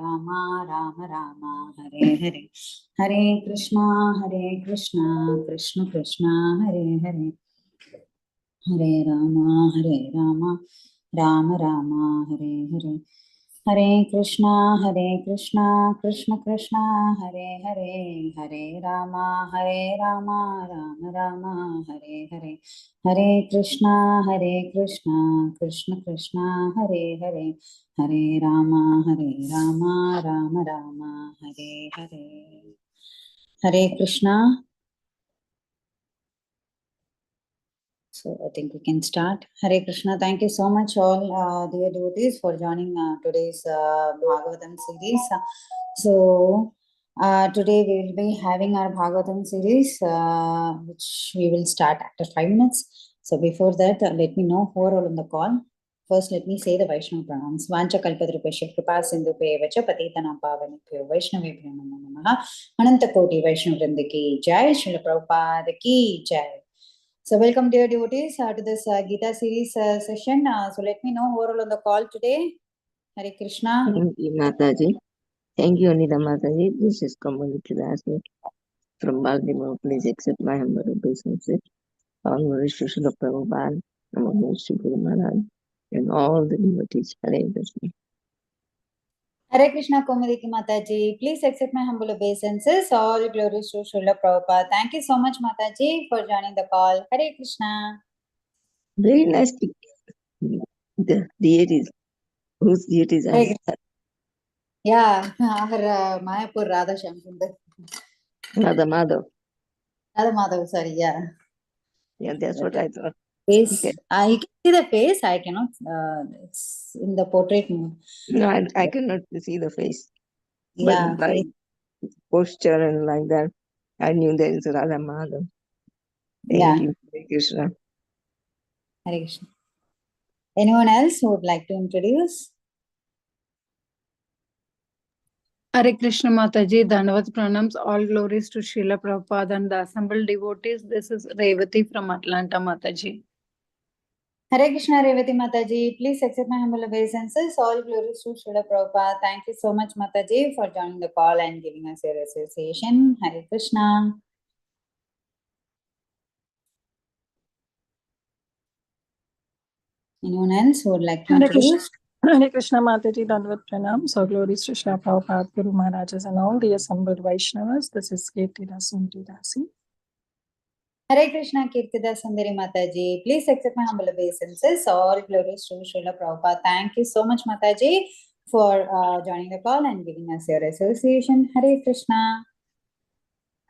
Rama, Rama Rama, Hare Hare, Hare Krishna, Krishna Krishna, Hare Hare, Hare Rama, Rama Rama, Hare Hare. Hare Krishna, Krishna Krishna, Hare Hare, Hare Rama, Rama Rama, Hare Hare. Hare Krishna, Krishna Krishna, Hare Hare, Hare Rama, Rama Rama, Hare Hare. Hare Krishna. So I think we can start. Hare Krishna. Thank you so much all dear devotees for joining today's Bhagavatam series. Today we will be having our Bhagavatam series which we will start after 5 minutes. So before that, let me know who are all on the call. First, let me say the Vaishnava pranams. Vancha kalpadrupasya kripa sindhupe vacha patitanam pavanebhyo Vaishnavebhyo namo namaha. Ananta koti Vaishnava vrindaki jai. Srila Prabhupada ki jai. So welcome dear devotees to this Gita series session. So let me know who are all on the call today. Hare Krishna. Thank you, Mataji. Thank you, Vinita Mataji. This is Dasi from Baltimore. Please accept my humble obeisances. All glories to Srila Prabhupada, Namo Shri Guru Maharaj, and all the devotees. Hare Krishna. Hare Krishna Komudiki Mataji. Please accept my humble obeisances. All glories to Srila Prabhupada. Thank you so much Mataji for joining the call. Hare Krishna. Very nice. The deities. Whose deities are there? Yeah, our Mayapur Radha Shamsundar. Radha Madhav. Radha Madhav, sorry, yeah. Yeah, that's what I thought. Face. Okay. You can see the face. I cannot. It's in the portrait mode. No, I cannot see the face. Yeah, but by posture and like that, I knew there is Radha Madhav. Thank you, Hare Krishna. Hare Krishna. Anyone else who would like to introduce? Hare Krishna Mataji, Dandavat Pranams, all glories to Srila Prabhupada and the assembled devotees. This is Revati from Atlanta Mataji. Hare Krishna Revati Mataji, please accept my humble obeisances. All glories to Srila Prabhupada. Thank you so much Mataji for joining the call and giving us your association. Hare Krishna. Anyone else who would like to introduce? Hare Krishna Mataji, Dandavat Pranams, all glories to Srila Prabhupada, Guru Maharajas and all the assembled Vaishnavas. This is Dasi. Hare Krishna Kirtida Sundari Mataji. Please accept my humble obeisances. All glories to Srila Prabhupada. Thank you so much Mataji for joining the call and giving us your association. Hare Krishna.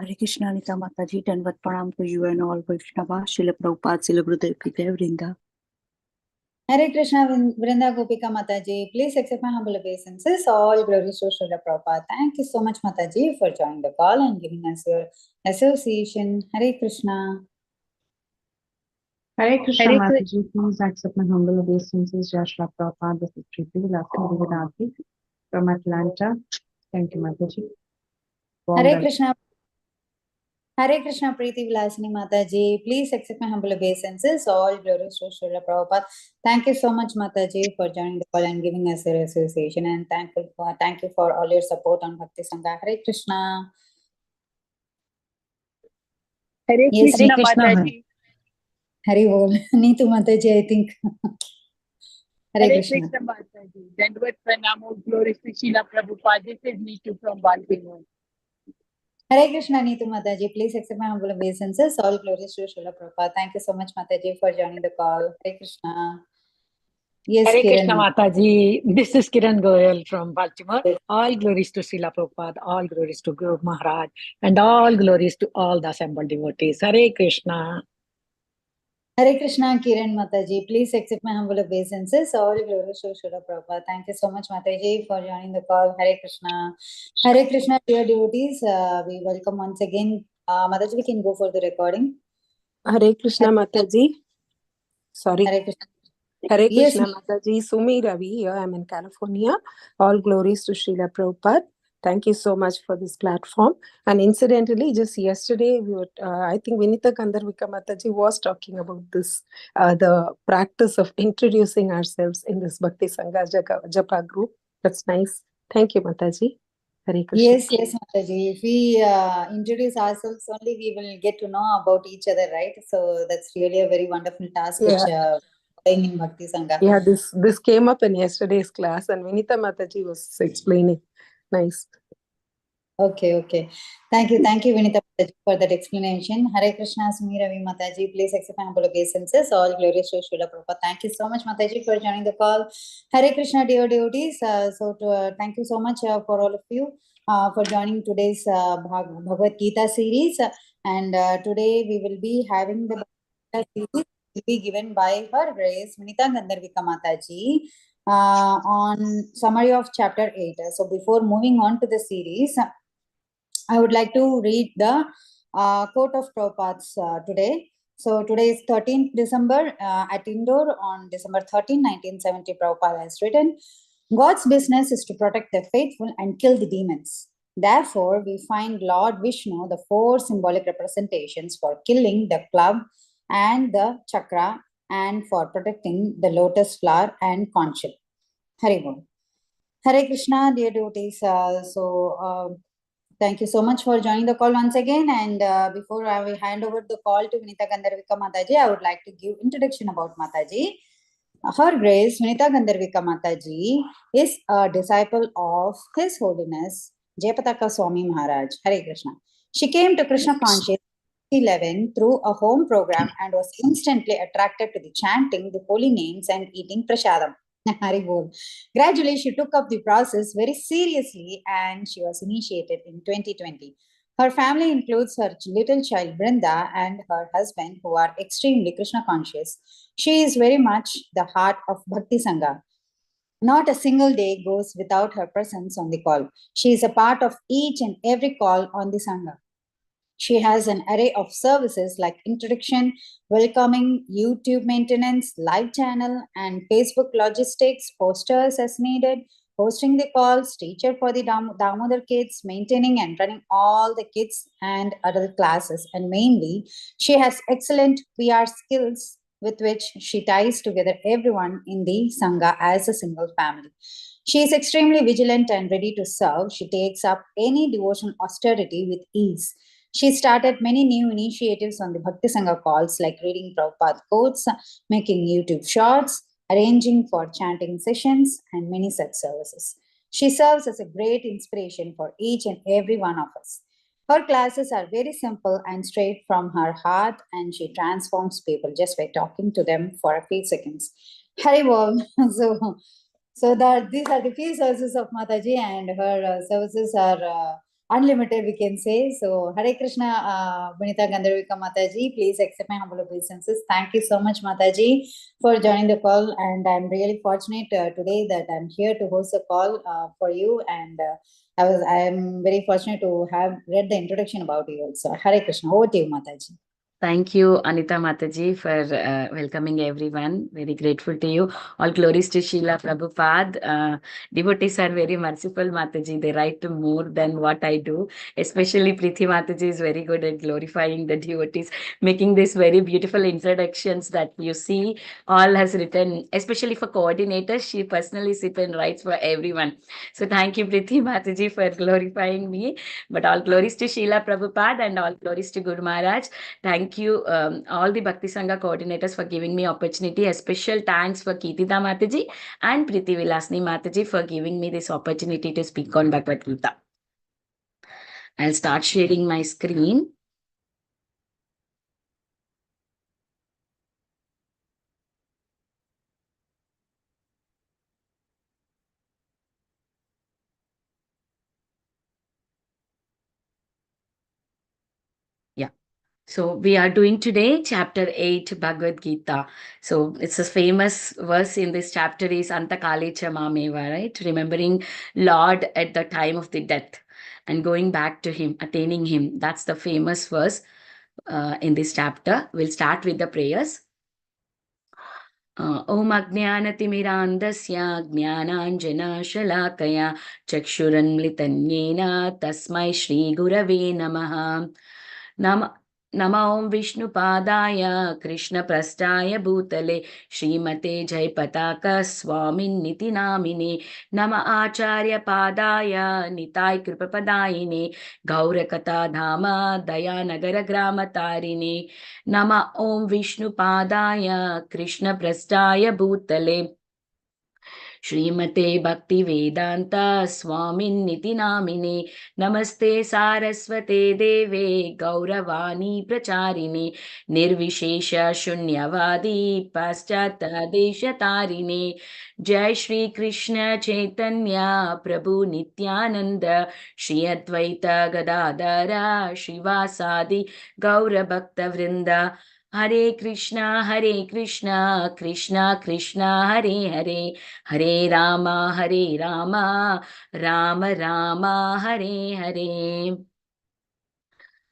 Hare Krishna Anita Mataji, Dandavat Pranam to you and all Vaishnava, Srila Prabhupada, Srila Gurudev Ki Jai, Vrinda. Hare Krishna Vrinda Gopika Mataji. Please accept my humble obeisances. All glories to Srila Prabhupada. Thank you so much Mataji for joining the call and giving us your association. Hare Krishna. Hare Krishna Mataji. Please accept my humble obeisances. Srila Prabhupada. This is Vinita from Atlanta. Thank you Mataji. Hare Krishna. Hare Krishna Preeti Vilasini Mataji. Please accept my humble obeisances. All glories to Srila Prabhupada. Thank you so much Mataji for joining the call and giving us your association, and thank you for all your support on Bhakti Sangha. Hare Krishna. Hare Krishna Mataji. Hare Bol. Neetu Mataji, I think. Hare Krishna Mataji. Dandavat Pranam, all glories to Srila Prabhupada. This is Neetu from Baltimore. Hare Krishna Neetu Mataji. Please accept my humble obeisances. All glories to Srila Prabhupada. Thank you so much Mataji for joining the call. Hare Krishna. Yes, Hare Kiran. Krishna Mataji. This is Kiran Goyal from Baltimore. All glories to Srila Prabhupada, all glories to Guru Maharaj, and all glories to all the assembled devotees. Hare Krishna. Hare Krishna Kiran Mataji. Please accept my humble obeisances. All glories to Srila Prabhupada. Thank you so much Mataji for joining the call. Hare Krishna. Hare Krishna dear devotees. We welcome once again. Mataji, we can go for the recording. Hare Krishna Mataji. Sorry. Hare Krishna. Hare Krishna Mataji. Sumi Ravi here. I'm in California. All glories to Srila Prabhupada. Thank you so much for this platform. And incidentally, just yesterday, I think Vinita Gandharvika Mataji was talking about this, the practice of introducing ourselves in this Bhakti Sangha Japa group. That's nice. Thank you, Mataji. Hare Krishna. Yes, Mataji. If we introduce ourselves only, we will get to know about each other, right? So that's really a very wonderful task which playing in Bhakti Sangha. Yeah, this came up in yesterday's class, and Vinita Mataji was explaining. Nice. Okay. Thank you, Vinita Mataji, for that explanation. Hare Krishna, Sumi Ravi Mataji. Please accept my humble obeisances. All glories to Srila Prabhupada. Thank you so much, Mataji, for joining the call. Hare Krishna, dear devotees. Thank you so much for all of you for joining today's Bhagavad Gita series. And today we will be having the Gita series will be given by Her Grace Vinita Gandharvika Mataji on summary of chapter 8. So before moving on to the series, I would like to read the quote of Prabhupada's today. So today is 13th December at Indore on December 13, 1970, Prabhupada has written, God's business is to protect the faithful and kill the demons. Therefore, we find Lord Vishnu the four symbolic representations for killing the club and the chakra and for protecting the lotus flower and conch shell. Hari Bol. Hare Krishna, dear devotees. Thank you so much for joining the call once again. And before I will hand over the call to Vinita Gandharvika Mataji, I would like to give introduction about Mataji. Her Grace Vinita Gandharvika Mataji is a disciple of His Holiness Jayapataka Swami Maharaj. Hare Krishna. She came to Krishna consciousness 11 through a home program and was instantly attracted to the chanting the holy names and eating prasadam. Haribol. Gradually, she took up the process very seriously and she was initiated in 2020. Her family includes her little child Brinda and her husband, who are extremely Krishna conscious. She is very much the heart of Bhakti Sangha. Not a single day goes without her presence on the call. She is a part of each and every call on the Sangha. She has an array of services like introduction, welcoming, YouTube maintenance, live channel, and Facebook logistics, posters as needed, hosting the calls, teacher for the Damodar kids, maintaining and running all the kids and adult classes. And mainly, she has excellent PR skills with which she ties together everyone in the Sangha as a single family. She is extremely vigilant and ready to serve. She takes up any devotion austerity with ease. She started many new initiatives on the Bhakti Sangha calls like reading Prabhupada quotes, making YouTube shorts, arranging for chanting sessions, and many such services. She serves as a great inspiration for each and every one of us. Her classes are very simple and straight from her heart, and she transforms people just by talking to them for a few seconds. Haribol. These are the few services of Mataji, and her services are unlimited, we can say. So, Hare Krishna, Vinita Gandharvika Mataji, please accept my humble obeisances. Thank you so much, Mataji, for joining the call. And I'm really fortunate today that I'm here to host a call for you. And I am very fortunate to have read the introduction about you also. Hare Krishna, over to you, Mataji. Thank you, Anita Mataji, for welcoming everyone. Very grateful to you. All glories to Srila Prabhupada. Devotees are very merciful, Mataji. They write more than what I do. Especially Preeti Mataji is very good at glorifying the devotees, making these very beautiful introductions that you see. All has written, especially for coordinators. She personally sits and writes for everyone. So thank you, Preeti Mataji, for glorifying me. But all glories to Srila Prabhupada and all glories to Guru Maharaj. Thank you, all the Bhakti Sangha coordinators for giving me opportunity. A special thanks for Keetita Mataji and Preeti Vilasni Mataji for giving me this opportunity to speak on Bhagavad Gita. I'll start sharing my screen. Yeah. So we are doing today chapter 8 Bhagavad Gita. So it's a famous verse in this chapter is Antakale cha mameva, right? Remembering Lord at the time of the death and going back to him, attaining him. That's the famous verse in this chapter. We'll start with the prayers. Om Ajnanatimirandasya Jnananjana Shalakaya Chakshuranmlitanyena Tasmai Shri Gurave Namaha. Namo Vishnupadaya Krishnaprasthaya Bhutale Srimate Jaipataka Swamin Niti Namine Nama Acharya Padaya Nitai Kripapadayine Gaurakata Dhama Dayanagara Grama Tarine Nama Om Vishnupadaya Krishnaprasthaya Bhutale Srimate Bhakti Vedanta Swamin Niti Namine Namaste Saraswate Deve Gauravani Pracharine Nirvishesha Shunyavadi Paschata Deshatarine Jai Shri Krishna Chaitanya Prabhu Nityananda Shri Advaita Gadadara Shivasadi Gaura Bhakta Vrinda Hare Krishna, Krishna Krishna, Hare Hare, Hare Rama, Rama Rama, Hare Hare.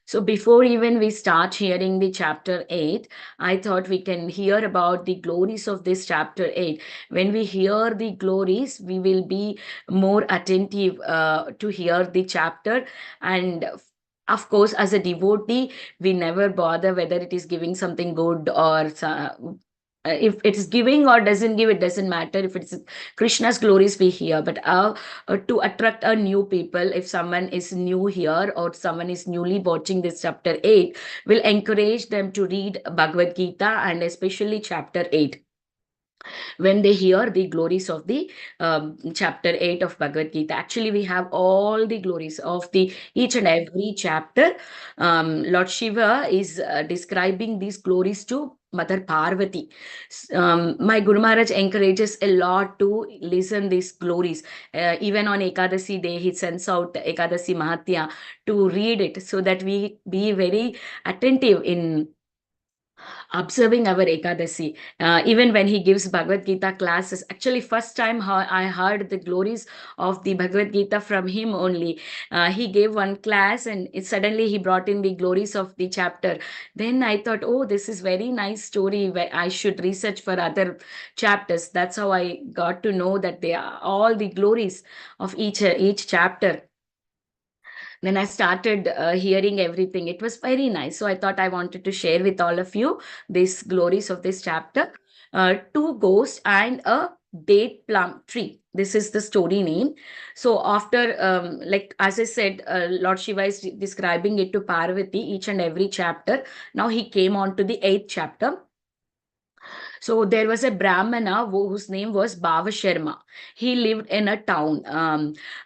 So before even we start hearing the chapter 8, I thought we can hear about the glories of this chapter 8. When we hear the glories, we will be more attentive to hear the chapter. And of course, as a devotee, we never bother whether it is giving something good or if it is giving or doesn't give, it doesn't matter. If it's Krishna's glories, we hear. But to attract a new people, if someone is new here or someone is newly watching this chapter 8, will encourage them to read Bhagavad Gita, and especially chapter 8. When they hear the glories of the chapter 8 of Bhagavad Gita, actually we have all the glories of the each and every chapter. Lord Shiva is describing these glories to Mother Parvati. My Guru Maharaj encourages a lot to listen these glories. Even on Ekadasi day, he sends out Ekadasi Mahatya to read it, so that we be very attentive in observing our Ekadasi. Even when he gives Bhagavad Gita classes, actually first time I heard the glories of the Bhagavad Gita from him only. He gave one class and suddenly he brought in the glories of the chapter. Then I thought, oh, this is very nice story, where I should research for other chapters. That's how I got to know that they are all the glories of each chapter. Then I started hearing everything. It was very nice. So I thought I wanted to share with all of you these glories of this chapter. Two ghosts and a date plum tree. This is the story name. So after, like as I said, Lord Shiva is describing it to Parvati, each and every chapter. Now he came on to the 8th chapter. So there was a Brahmana whose name was Bhava Sharma. He lived in a town,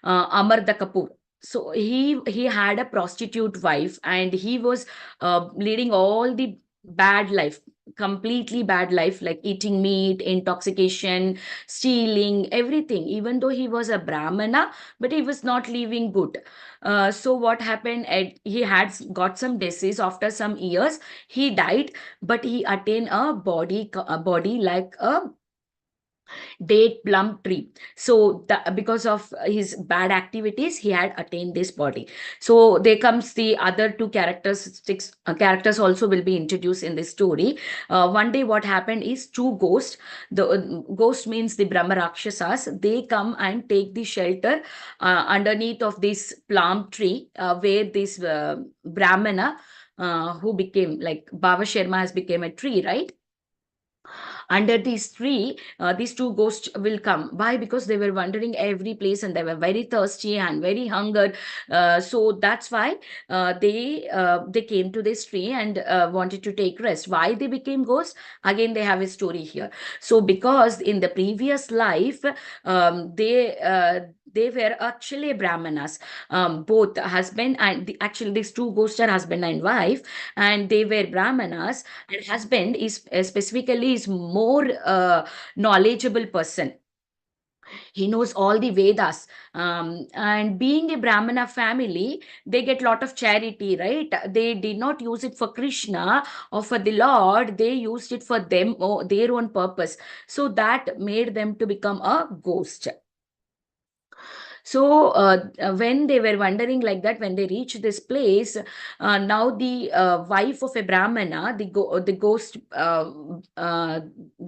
Amardakapur. So he had a prostitute wife, and he was leading all the bad life, completely bad life, like eating meat, intoxication, stealing, everything. Even though he was a Brahmana, but he was not living good. So what happened? He had got some disease. After some years, he died, but he attained a body like a date plum tree. So because of his bad activities, he had attained this body. So there comes the other two characters also will be introduced in this story. One day what happened is two ghosts, the ghost means the Brahma Rakshasas, they come and take the shelter underneath of this plum tree, where this Brahmana who became like Bhava Sharma has become a tree, right? Under this tree, these two ghosts will come. Why? Because they were wandering every place and they were very thirsty and very hungered. So that's why they came to this tree and wanted to take rest. Why they became ghosts? Again, they have a story here. So because in the previous life, they were actually Brahmanas, both husband and actually these two ghosts are husband and wife, and they were Brahmanas, and husband is specifically is more knowledgeable person. He knows all the Vedas, and being a Brahmana family, they get lot of charity, right? They did not use it for Krishna or for the Lord, they used it for them or their own purpose. So that made them to become a ghost. So when they were wondering like that, when they reached this place, now the wife of a Brahmana, the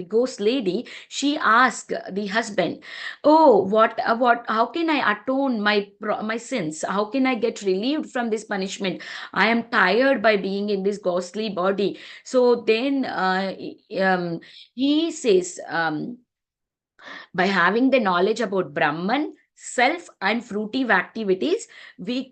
ghost lady, she asked the husband, "Oh, how can I atone my sins? How can I get relieved from this punishment? I am tired by being in this ghostly body." So then he says, by having the knowledge about Brahman, self, and fruitive activities, we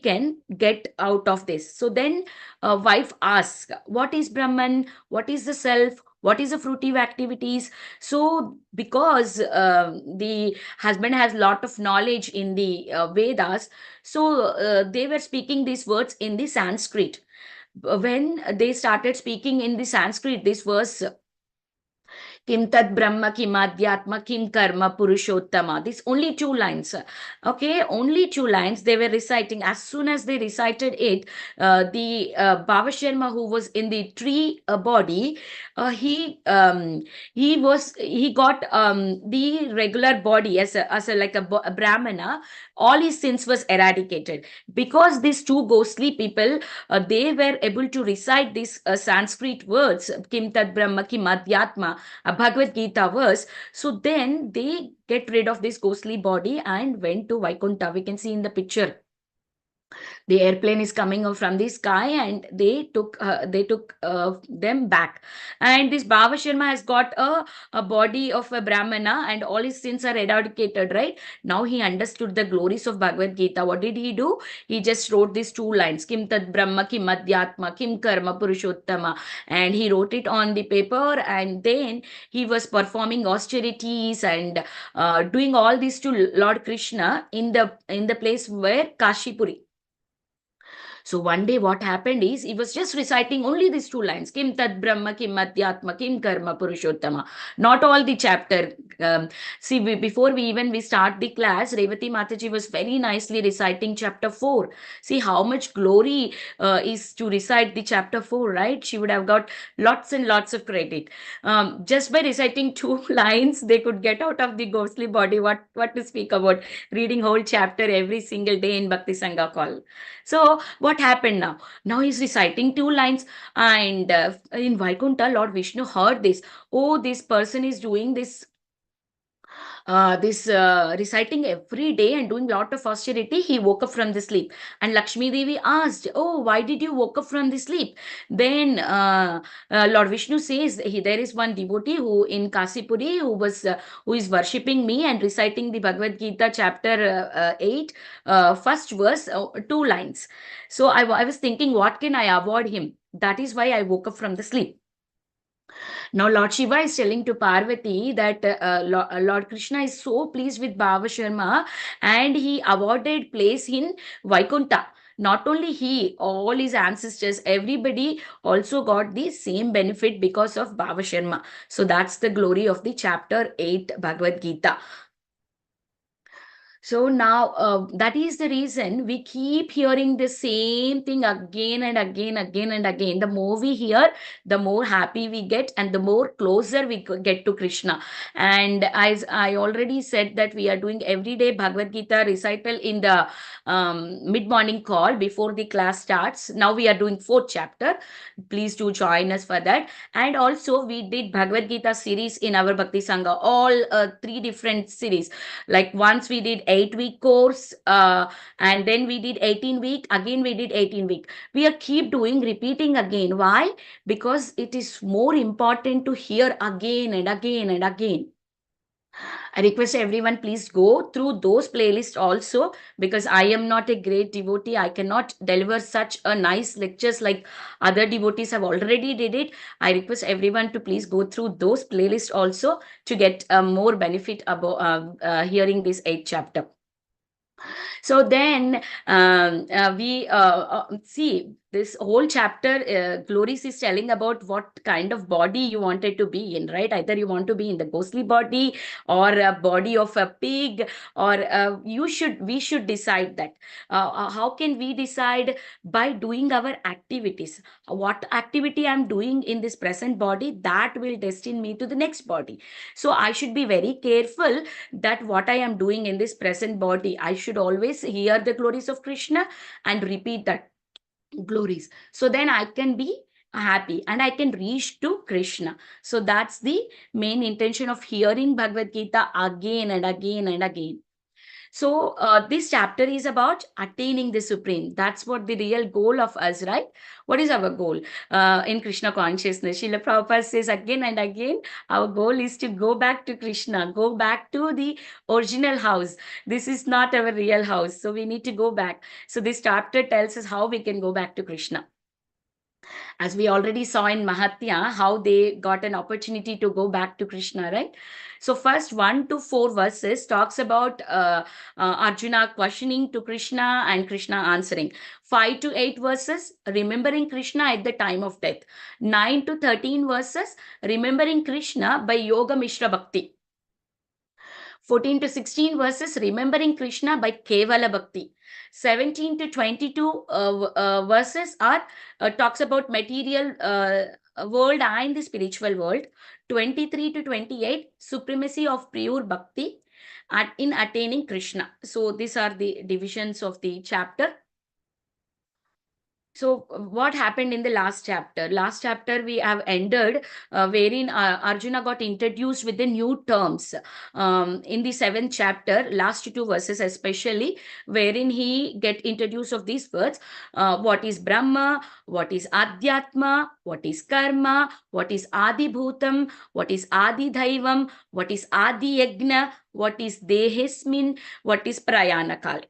can get out of this. So then wife asks, what is Brahman? What is the self? What is the fruitive activities? So because the husband has lot of knowledge in the Vedas, so they were speaking these words in the Sanskrit. When they started speaking in the Sanskrit, this verse, Kim Tat Brahma Kim Adhyatma Kim Karma Purushottama. These only two lines. Okay, only two lines they were reciting. As soon as they recited it, the Baba Sharma, who was in the tree body, he got the regular body as a like a Brahmana. All his sins was eradicated because these two ghostly people, they were able to recite these Sanskrit words, Kim Tat Brahma Kim Adhyatma, a Bhagavad Gita verse. So then they get rid of this ghostly body and went to Vaikuntha. We can see in the picture. The airplane is coming up from the sky, and they took them back. And this Baba Sharma has got a body of a Brahmana, and all his sins are eradicated, right? Now he understood the glories of Bhagavad Gita. What did he do? He just wrote these two lines, Kim Tat Brahma Kim Adhyatma Kim Karma Purushottama, and he wrote it on the paper, and then he was performing austerities and doing all this to Lord Krishna in the place where Kashipuri. So one day what happened is, he was just reciting only these two lines, Kim Tat Brahma Kim Adhyatma Kim Karma Purushottama, not all the chapter. See, before we start the class, Revati Mataji was very nicely reciting chapter 4. See how much glory is to recite the chapter 4, right? She would have got lots and lots of credit. Just by reciting two lines, they could get out of the ghostly body. What to speak about reading whole chapter every single day in Bhakti Sangha call. So what happened now? Now he's reciting two lines, and in Vaikuntha, Lord Vishnu heard this. Oh, this person is doing this reciting every day and doing lot of austerity. He woke up from the sleep, and Lakshmi Devi asked, "Oh, why did you woke up from the sleep?" Then Lord Vishnu says, there is one devotee who in Kasipuri who is worshipping me and reciting the Bhagavad Gita chapter 8, first verse, two lines. So I was thinking, what can I award him? That is why I woke up from the sleep. Now, Lord Shiva is telling to Parvati that Lord Krishna is so pleased with Bhava Sharma, and he awarded place in Vaikuntha. Not only he, all his ancestors, everybody also got the same benefit because of Bhava Sharma. So that's the glory of the chapter 8 Bhagavad Gita. So now that is the reason we keep hearing the same thing again and again, again and again. The more we hear, the more happy we get, and the more closer we get to Krishna. And as I already said, that we are doing everyday Bhagavad Gita recital in the mid-morning call before the class starts. Now we are doing 4th chapter. Please do join us for that. And also we did Bhagavad Gita series in our Bhakti Sangha, all 3 different series. Like once we did 8-week course, and then we did 18-week, again we did 18-week. We are keep doing, repeating again. Why? Because it is more important to hear again and again and again. I request everyone, please go through those playlists also, because I am not a great devotee. I cannot deliver such a nice lectures like other devotees have already did it. I request everyone to please go through those playlists also to get more benefit about hearing this 8th chapter. So then we see this whole chapter, Glories is telling about what kind of body you wanted to be in, right? Either you want to be in the ghostly body or a body of a pig, or we should decide that. How can we decide? By doing our activities. What activity I'm doing in this present body, that will destine me to the next body. So I should be very careful that what I am doing in this present body, I should always hear the glories of Krishna and repeat that glories. So then I can be happy and I can reach to Krishna. So that's the main intention of hearing Bhagavad Gita again and again and again. So this chapter is about attaining the supreme. That's what the real goal of us, right? What is our goal in Krishna consciousness? Srila Prabhupada says again and again, our goal is to go back to Krishna, go back to the original house. This is not our real house. So we need to go back. So this chapter tells us how we can go back to Krishna. As we already saw in Mahatya, how they got an opportunity to go back to Krishna, right? So first 1 to 4 verses talks about Arjuna questioning to Krishna and Krishna answering. 5 to 8 verses, remembering Krishna at the time of death. 9 to 13 verses, remembering Krishna by Yoga Mishra Bhakti. 14 to 16 verses, remembering Krishna by Kevala Bhakti. 17 to 22 verses are talks about material world and the spiritual world. 23 to 28, supremacy of pure bhakti in attaining Krishna. So these are the divisions of the chapter. So what happened in the last chapter? Last chapter we have ended wherein Arjuna got introduced with the new terms. In the 7th chapter, last 2 verses especially, wherein he get introduced of these words. What is Brahma? What is Adhyatma? What is Karma? What is Adi Bhutam? What is Adi Daivam? What is Adi Yagna? What is Dehismin? What is Prayanakal?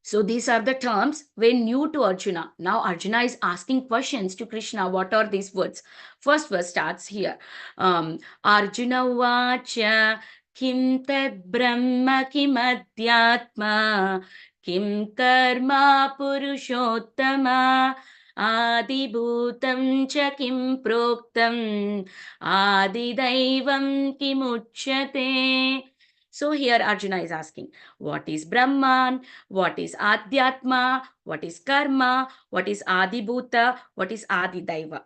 So these are the terms when new to Arjuna. Now Arjuna is asking questions to Krishna. What are these words? First verse starts here. Arjuna vacha kim tad brahma kim adhyatma kim karma purushottama adi bhutam cha kim proktam adi daivam kim uchyate. So here Arjuna is asking, what is Brahman? What is Adhyatma? What is Karma? What is Adi Bhuta? What is Adi Daiva?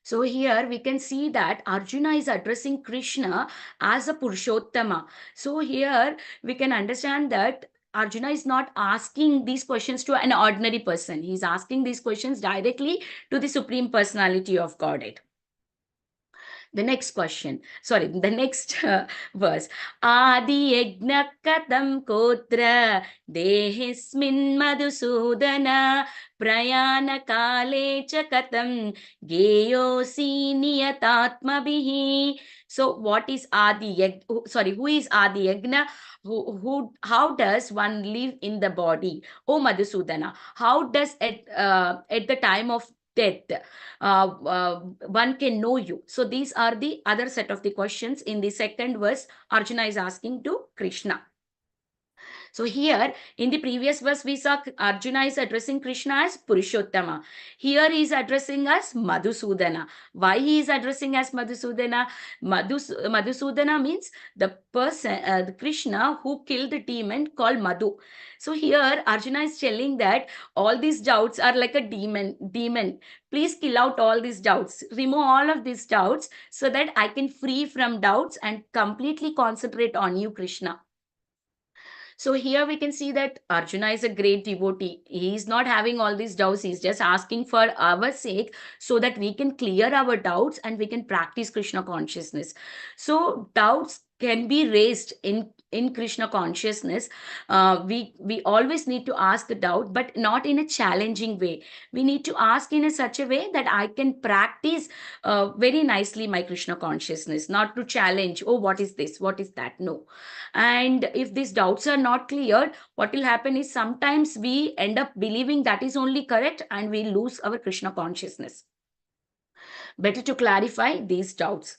So here we can see that Arjuna is addressing Krishna as a Purushottama. So here we can understand that Arjuna is not asking these questions to an ordinary person. He is asking these questions directly to the Supreme Personality of Godhead. The next question, sorry, the next verse. Adi yajna katam kotra dehismin madhusudana prayana kale cha katam geyosi niyatatmabihi. So what is Adi Yajna? Sorry, who is Adi Yajna? How does one live in the body? Oh Madhusudana, how does at the time of death one can know you? So these are the other set of the questions in the second verse Arjuna is asking to Krishna. So here in the previous verse we saw Arjuna is addressing Krishna as Purushottama. Here he is addressing as Madhusudana. Why he is addressing as Madhusudana? Madhusudana means the person, the Krishna who killed the demon called Madhu. So here Arjuna is telling that all these doubts are like a demon. Please kill out all these doubts. Remove all of these doubts so that I can free from doubts and completely concentrate on you, Krishna. So here we can see that Arjuna is a great devotee. He is not having all these doubts. He's just asking for our sake so that we can clear our doubts and we can practice Krishna consciousness. So doubts can be raised in Krishna consciousness. We always need to ask a doubt, but not in a challenging way. We need to ask in a such a way that I can practice very nicely my Krishna consciousness, not to challenge, oh, what is this? What is that? No. And if these doubts are not cleared, what will happen is sometimes we end up believing that is only correct and we lose our Krishna consciousness. Better to clarify these doubts.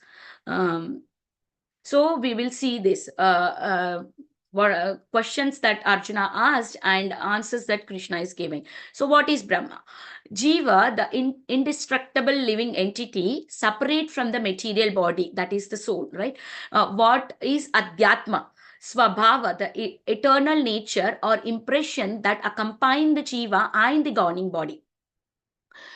So we will see this. questions that Arjuna asked and answers that Krishna is giving. So what is Brahma? Jiva, the indestructible living entity, separate from the material body, that is the soul, right? What is Adhyatma? Swabhava, the eternal nature or impression that accompany the Jiva and the governing body.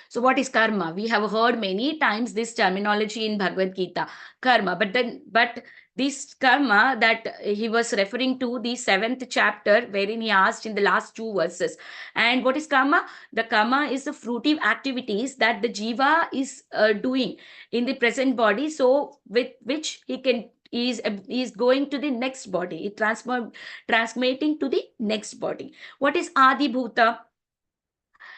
So what is karma? We have heard many times this terminology in Bhagavad Gita, karma. But this karma that he was referring to, the 7th chapter, wherein he asked in the last 2 verses. And what is karma? The karma is the fruitive activities that the jiva is doing in the present body, so with which he is going to the next body, transmitting to the next body. What is Adi Bhuta?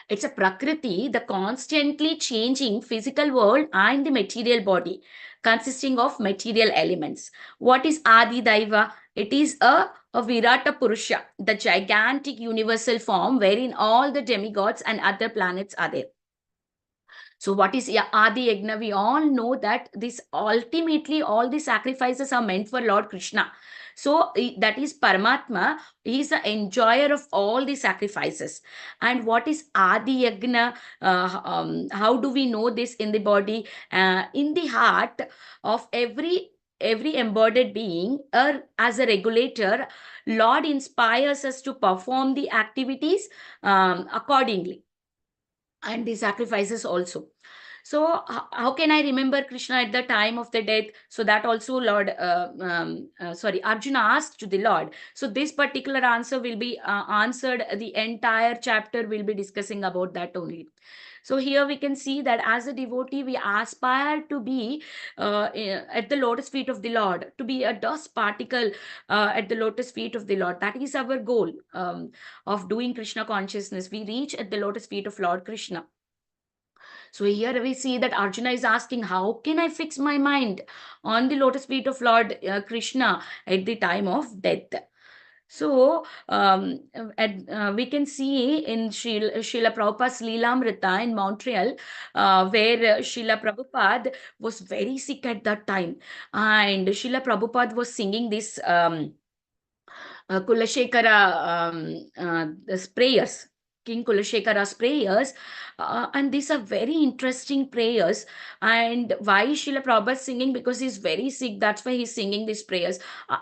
It's a prakriti, the constantly changing physical world and the material body, consisting of material elements. What is Adi Daiva? It is a Virata Purusha, the gigantic universal form wherein all the demigods and other planets are there. So what is Adi Yagna? We all know that this ultimately all the sacrifices are meant for Lord Krishna. So that is Paramatma. He is the enjoyer of all the sacrifices. And what is Adi Yagna? How do we know this in the body? In the heart of every embodied being, as a regulator, Lord inspires us to perform the activities accordingly, and the sacrifices also. So how can I remember Krishna at the time of the death? So that also Arjuna asked to the Lord. So this particular answer will be answered. The entire chapter will be discussing about that only. So here we can see that as a devotee, we aspire to be at the lotus feet of the Lord, to be a dust particle at the lotus feet of the Lord. That is our goal of doing Krishna consciousness. We reach at the lotus feet of Lord Krishna. So here we see that Arjuna is asking, how can I fix my mind on the lotus feet of Lord Krishna at the time of death? So we can see in Srila Prabhupada's Leelamrita in Montreal, where Srila Prabhupada was very sick at that time. And Srila Prabhupada was singing this Kulashekara prayers, King Kulashekara's prayers, and these are very interesting prayers. And why Srila Prabhupada singing? Because he's very sick. That's why he's singing these prayers.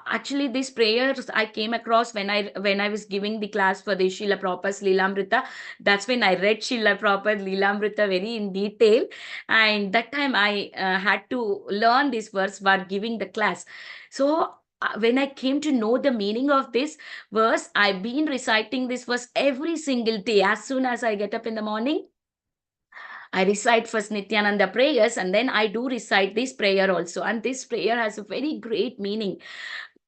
Actually, these prayers I came across when I was giving the class for the Srila Prabhupada's Leelamrita. That's when I read Srila Prabhupada Leelamrita very in detail. And that time I had to learn this verse while giving the class. So when I came to know the meaning of this verse, I've been reciting this verse every single day. As soon as I get up in the morning, I recite first Nityananda prayers, and then I do recite this prayer also. And this prayer has a very great meaning.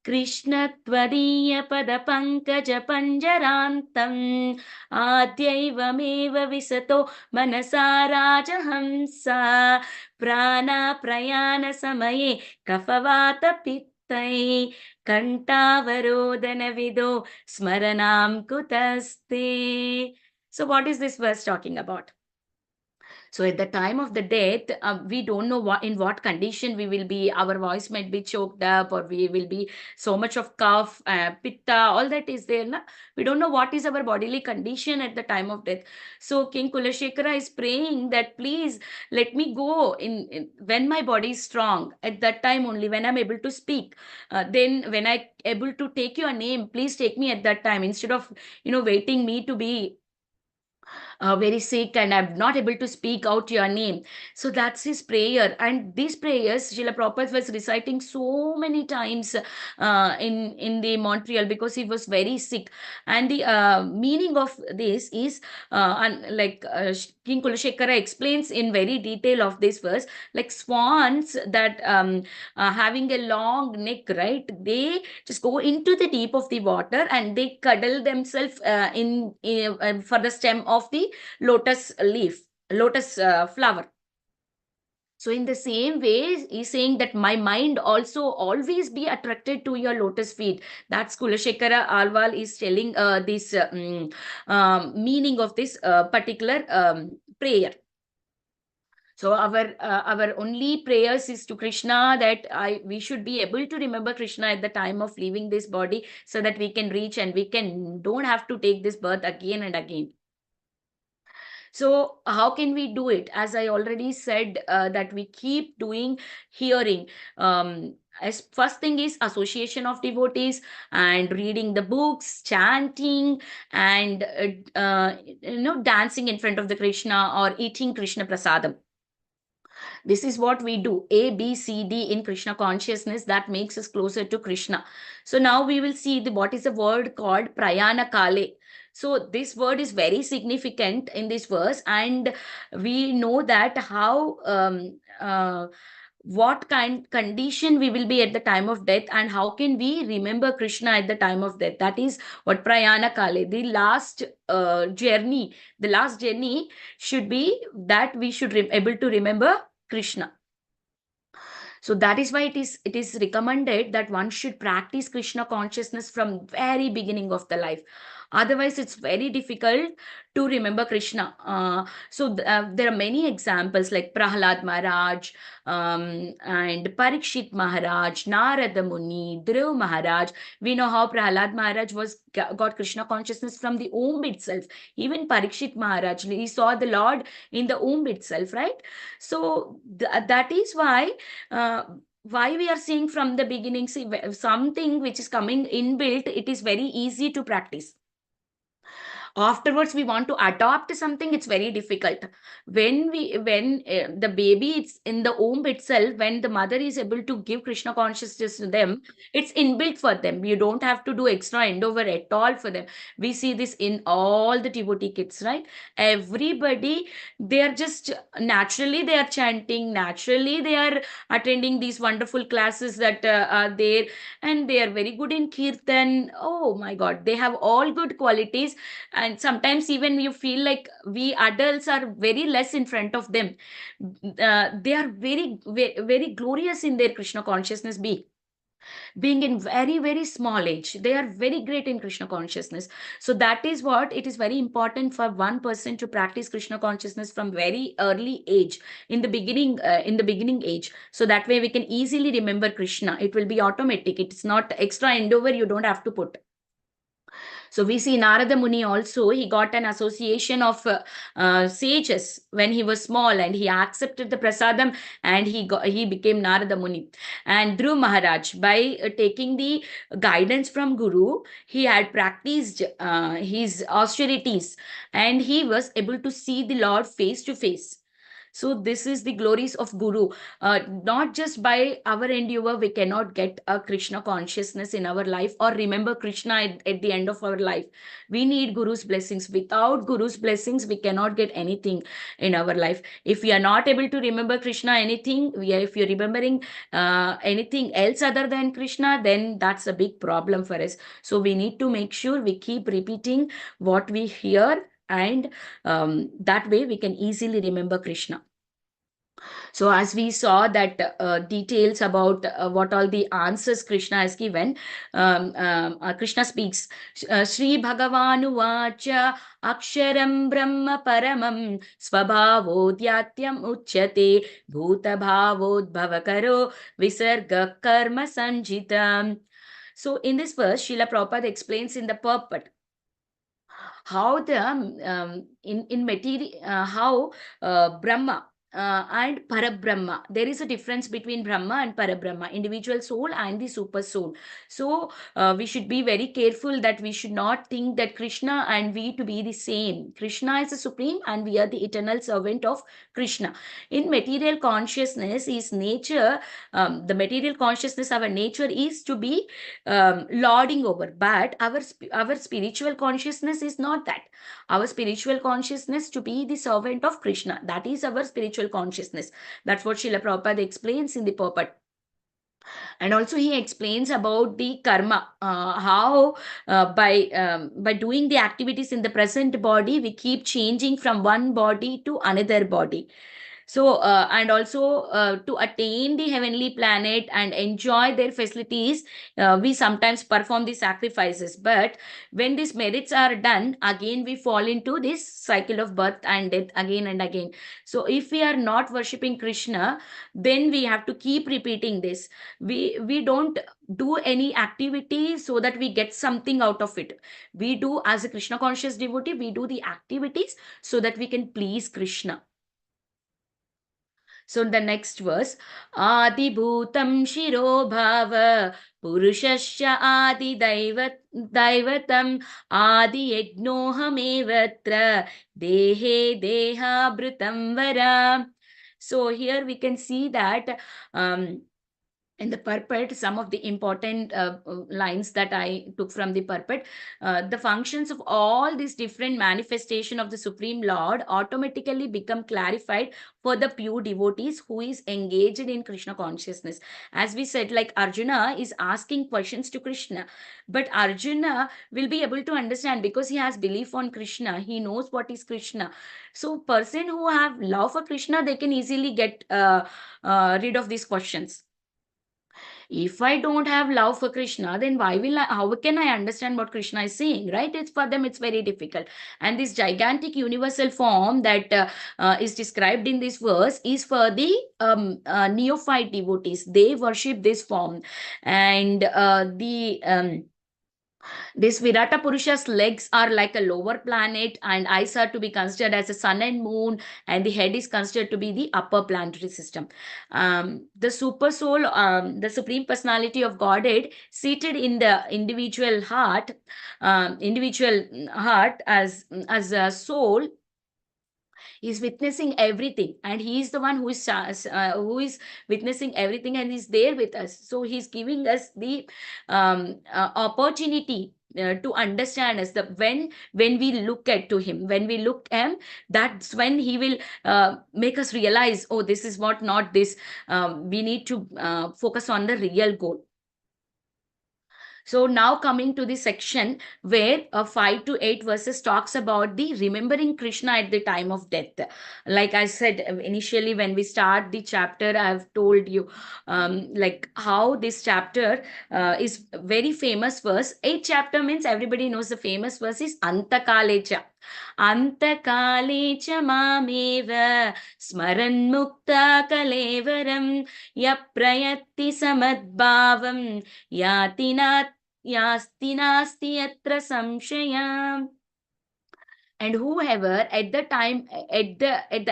Krishna tvadiya pada pankaja panjarantam adyaivamev visato manasa rajahamsa prana prayana samaye kafavata pittai kantavarodana vido smaranam kutaste. So what is this verse talking about? So at the time of the death, we don't know in what condition we will be. Our voice might be choked up, or we will be so much of cough, pitta, all that is there. Na? We don't know what is our bodily condition at the time of death. So King Kulashekara is praying that please let me go in when my body is strong. At that time only, when I'm able to speak, then when I able to take your name, please take me at that time, instead of waiting me to be very sick and I'm not able to speak out your name. So that's his prayer. And these prayers, Srila Prabhupada was reciting so many times in the Montreal, because he was very sick. And the meaning of this is, King Kulashekara explains in very detail of this verse, like swans that having a long neck, right? They just go into the deep of the water and they cuddle themselves for the stem of the lotus leaf, lotus flower. So in the same way, he's saying that my mind also always be attracted to your lotus feet. That's Kulashekara Alwal is telling this meaning of this particular prayer. So our only prayers is to Krishna that we should be able to remember Krishna at the time of leaving this body, so that we can reach and we don't have to take this birth again and again. So how can we do it? As I already said, that we keep doing hearing. As first thing is association of devotees and reading the books, chanting, and dancing in front of the Krishna or eating Krishna prasadam. This is what we do, A, B, C, D in Krishna consciousness, that makes us closer to Krishna. So now we will see what is the word called prayana kale. So this word is very significant in this verse, and we know that how what kind condition we will be at the time of death, and how can we remember Krishna at the time of death. That is what prayana kale, the last journey. The last journey should be that we should be able to remember Krishna. So that is why it is recommended that one should practice Krishna consciousness from very beginning of the life. Otherwise, it's very difficult to remember Krishna. There are many examples like Prahlad Maharaj, and Parikshit Maharaj, Narada Muni, Dhruv Maharaj. We know how Prahlad Maharaj got Krishna consciousness from the womb itself. Even Parikshit Maharaj, he saw the Lord in the womb itself, right? So that is why we are seeing from the beginning, see, something which is coming inbuilt, it is very easy to practice. Afterwards we want to adopt something, it's very difficult. When the baby it's in the womb itself, when the mother is able to give Krishna consciousness to them, it's inbuilt for them. You don't have to do extra endeavor at all for them. We see this in all the devotee kids, right? Everybody, they are just naturally, they are chanting, naturally they are attending these wonderful classes that are there, and they are very good in kirtan. Oh my God, they have all good qualities. And sometimes even you feel like we adults are very less in front of them. They are very, very, very glorious in their Krishna consciousness being in very, very small age. They are very great in Krishna consciousness. So that is what it is very important for one person to practice Krishna consciousness from very early age, in the beginning age. So that way we can easily remember Krishna. It will be automatic. It's not extra endeavor you don't have to put. So we see Narada Muni also, he got an association of sages when he was small, and he accepted the prasadam, and he became Narada Muni. And Dhruv Maharaj, by taking the guidance from Guru, he had practiced his austerities, and he was able to see the Lord face to face. So this is the glories of Guru. Not just by our endeavor, we cannot get a Krishna consciousness in our life or remember Krishna at the end of our life. We need Guru's blessings. Without Guru's blessings, we cannot get anything in our life. If we are not able to remember Krishna anything, if you're remembering anything else other than Krishna, then that's a big problem for us. So we need to make sure we keep repeating what we hear, and that way we can easily remember Krishna. So as we saw that details about what all the answers Krishna has given, Krishna speaks, Sri Bhagavanu Vacha Aksharam Brahma Paramam Svabhavodhyatyam Uchyate Bhuta Bhavodbhavakaro Visarga Karma Sanjitam. So in this verse, Srila Prabhupada explains in the purport how the in material how Brahma and Parabrahma, there is a difference between Brahma and Parabrahma, individual soul and the super soul. So we should be very careful that we should not think that Krishna and we to be the same. Krishna is the supreme and we are the eternal servant of Krishna. In material consciousness, is nature, the material consciousness, our nature is to be lording over, but our spiritual consciousness is not that. Our spiritual consciousness to be the servant of Krishna, that is our spiritual consciousness. That's what Srila Prabhupada explains in the purport. And also he explains about the karma, how by doing the activities in the present body, we keep changing from one body to another body. So, and also to attain the heavenly planet and enjoy their facilities, we sometimes perform the sacrifices. But when these merits are done, again we fall into this cycle of birth and death again and again. So, if we are not worshipping Krishna, then we have to keep repeating this. We don't do any activity so that we get something out of it. We do, as a Krishna conscious devotee, we do the activities so that we can please Krishna. So the next verse, Adi Bhutam Shiro Bhava Purushasya Adi Daivatam Adi Yajnohamevatra Dehe Deha Brutam Vara. So here we can see that in the purport, some of the important lines that I took from the purport, the functions of all these different manifestation of the Supreme Lord automatically become clarified for the pure devotees who is engaged in Krishna consciousness. As we said, like Arjuna is asking questions to Krishna, but Arjuna will be able to understand because he has belief on Krishna. He knows what is Krishna. So person who have love for Krishna, they can easily get rid of these questions. If I don't have love for Krishna, then how can I understand what Krishna is saying, right? It's for them, it's very difficult. And this gigantic universal form that is described in this verse is for the neophyte devotees. They worship this form. And this Virata Purusha's legs are like a lower planet, and eyes are to be considered as a sun and moon, and the head is considered to be the upper planetary system. The super soul, the supreme personality of Godhead, seated in the individual heart as a soul, is witnessing everything, and he is the one who is witnessing everything, and is there with us. So he's giving us the opportunity to understand us. When we look to him, that's when he will make us realize, oh, this is what, not this. We need to focus on the real goal. So now coming to the section where 5 to 8 verses talks about the remembering Krishna at the time of death. Like I said initially, when we start the chapter, I've told you like how this chapter is very famous verse. 8th chapter means everybody knows the famous verse is Antakalecha. Antakale cha mameva smaran mukta kalevaram yaprayatti samadbhavam yasti nasti yatra samshaya. And whoever at the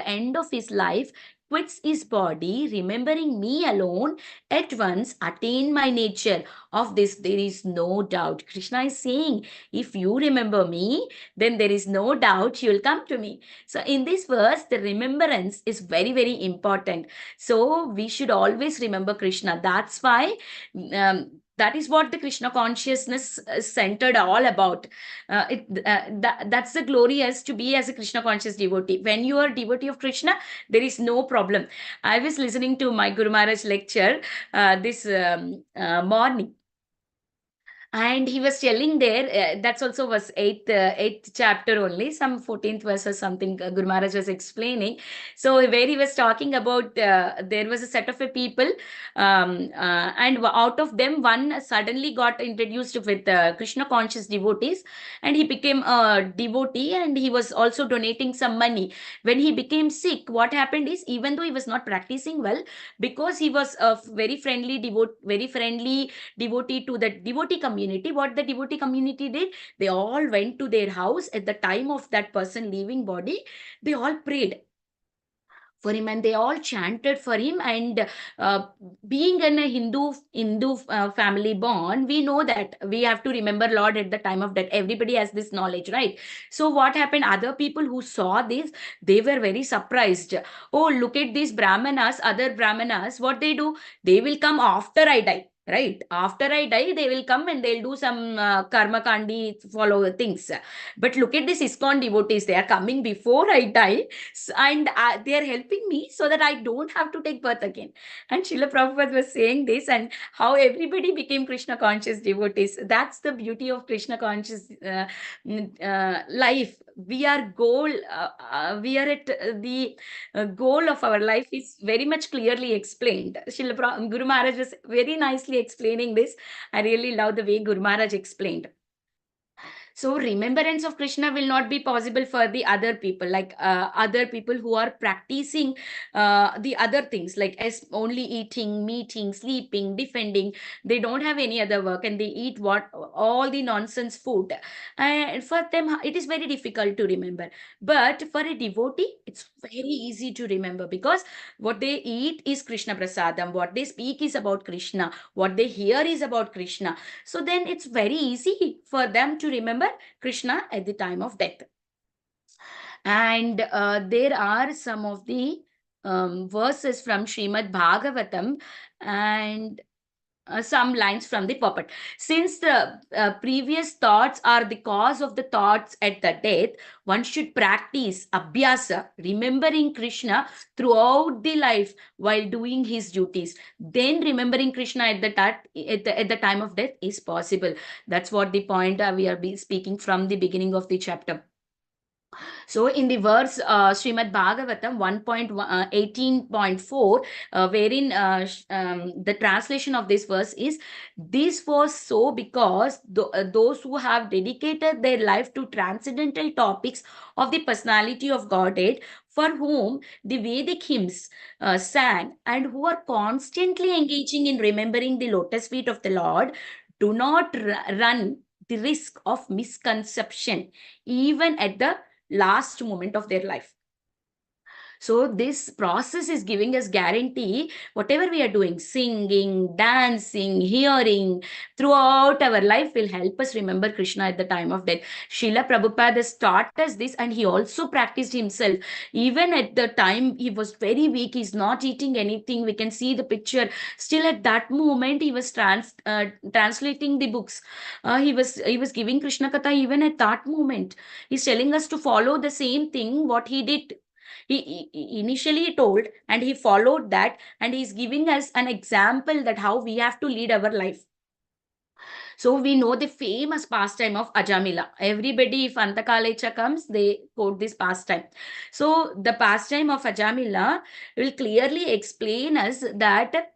end of his life quits his body, remembering me alone, at once attain my nature. Of this there is no doubt. Krishna is saying, if you remember me, then there is no doubt you will come to me. So in this verse, the remembrance is very, very important. So we should always remember Krishna. That's why that is what the Krishna consciousness is centered all about. That's the glory as to be as a Krishna conscious devotee. When you are a devotee of Krishna, there is no problem. I was listening to my Guru Maharaj lecture this morning. And he was telling there, that's also was 8th chapter only, some 14th verse or something, Guru Maharaj was explaining. So where he was talking about, there was a set of people, and out of them, one suddenly got introduced with Krishna conscious devotees, and he became a devotee, and he was also donating some money. When he became sick, what happened is, even though he was not practicing well, because he was a very friendly devotee to the devotee community, what the devotee community did, they all went to their house at the time of that person leaving body. They all prayed for him, and they all chanted for him. And being in a Hindu family born, we know that we have to remember Lord at the time of death. Everybody has this knowledge, right? So what happened, other people who saw this, they were very surprised. Oh, look at these brahmanas, other brahmanas, what they do, they will come after I die. Right? After I die, they will come and they'll do some karma kandi, follow things. But look at this ISKCON devotees, they are coming before I die, and they are helping me so that I don't have to take birth again. And Srila Prabhupada was saying this, and how everybody became Krishna conscious devotees. That's the beauty of Krishna conscious life. we are we are at the goal of our life is very much clearly explained. Guru Maharaj was very nicely explaining this. I really love the way Guru Maharaj explained. So remembrance of Krishna will not be possible for the other people, like other people who are practicing the other things, like as only eating, meeting, sleeping, defending. They don't have any other work and they eat what all the nonsense food. And for them, it is very difficult to remember. But for a devotee, it's very easy to remember, because what they eat is Krishna Prasadam, what they speak is about Krishna, what they hear is about Krishna. So then it's very easy for them to remember Krishna at the time of death. And there are some of the verses from Srimad Bhagavatam and some lines from the puppet. Since the previous thoughts are the cause of the thoughts at the death, one should practice abhyasa, remembering Krishna throughout the life while doing his duties. Then remembering Krishna at the time of death is possible. That's what the point we are speaking from the beginning of the chapter. So in the verse Srimad Bhagavatam 1.18.4, wherein the translation of this verse is, this was so because those who have dedicated their life to transcendental topics of the personality of Godhead, for whom the Vedic hymns sang, and who are constantly engaging in remembering the lotus feet of the Lord, do not run the risk of misconception even at the last moment of their life. So this process is giving us guarantee, whatever we are doing, singing, dancing, hearing, throughout our life will help us remember Krishna at the time of death. Srila Prabhupada has taught us this, and he also practiced himself. Even at the time he was very weak, he's not eating anything. We can see the picture. Still at that moment, he was translating the books. He was giving Krishna Katha even at that moment. He's telling us to follow the same thing what he did. He initially told and he followed that, and he's giving us an example that how we have to lead our life. So we know the famous pastime of Ajamila. Everybody, if Antakalecha comes, they quote this pastime. So the pastime of Ajamila will clearly explain us that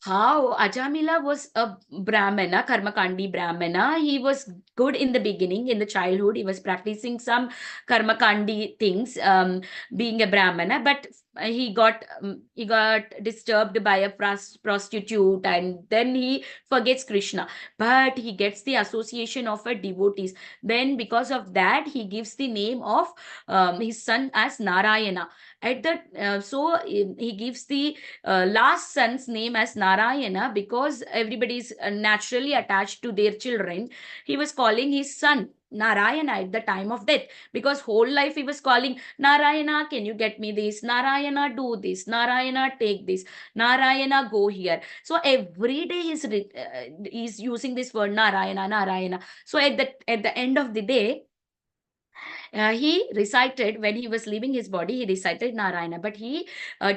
how Ajamila was a Brahmana, Karmakandi Brahmana. He was good in the beginning, in the childhood. He was practicing some Karmakandi things, being a Brahmana, but he got disturbed by a prostitute, and then he forgets Krishna. But he gets the association of a devotees. Then because of that, he gives the name of his son as Narayana. At the so he gives the last son's name as Narayana, because everybody is naturally attached to their children. He was calling his son Narayana at the time of death, because whole life he was calling Narayana, can you get me this? Narayana, do this. Narayana, take this. Narayana, go here. So every day he's using this word Narayana, Narayana. So at the end of the day, he recited, when he was leaving his body, he recited Narayana, but he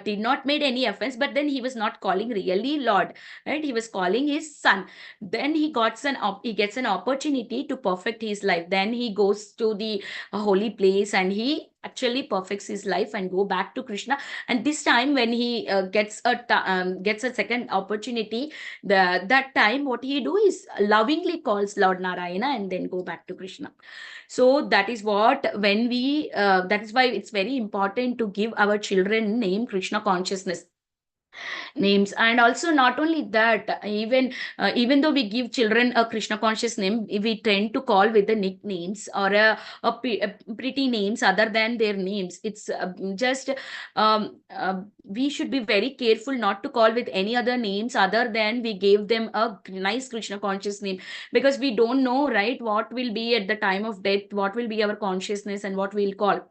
did not made any offense. But then he was not calling really Lord, right? He was calling his son. Then he gets an opportunity to perfect his life. Then he goes to the holy place and he actually perfects his life and go back to Krishna. And this time when he gets a second opportunity, that time what he do is lovingly calls Lord Narayana and then go back to Krishna. So that is what, when we that is why it's very important to give our children name Krishna consciousness names. And also not only that, even though we give children a Krishna conscious name, we tend to call with the nicknames or a pretty names other than their names. It's just we should be very careful not to call with any other names other than we gave them a nice Krishna conscious name, because we don't know, right, what will be at the time of death, what will be our consciousness and what we'll call.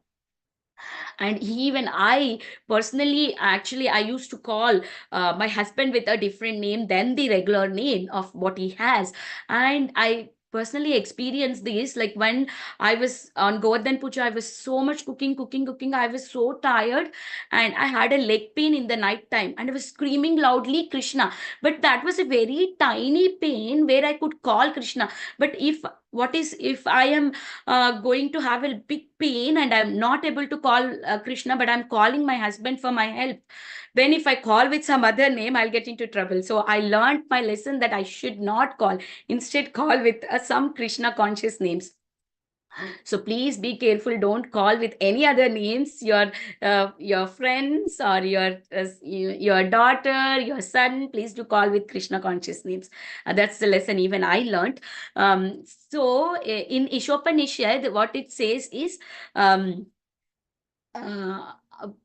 And even I personally, actually, I used to call my husband with a different name than the regular name of what he has. And I personally experienced this, like when I was on Govardhan Puja, I was so much cooking. I was so tired and I had a leg pain in the night time and I was screaming loudly Krishna. But that was a very tiny pain where I could call Krishna. But if What is if I am going to have a big pain and I'm not able to call Krishna, but I'm calling my husband for my help? Then if I call with some other name, I'll get into trouble. So I learned my lesson that I should not call. Instead, call with some Krishna conscious names. So please be careful. Don't call with any other names. Your friends or your daughter, your son. Please do call with Krishna conscious names. That's the lesson even I learned. In Ishopanishad, what it says is,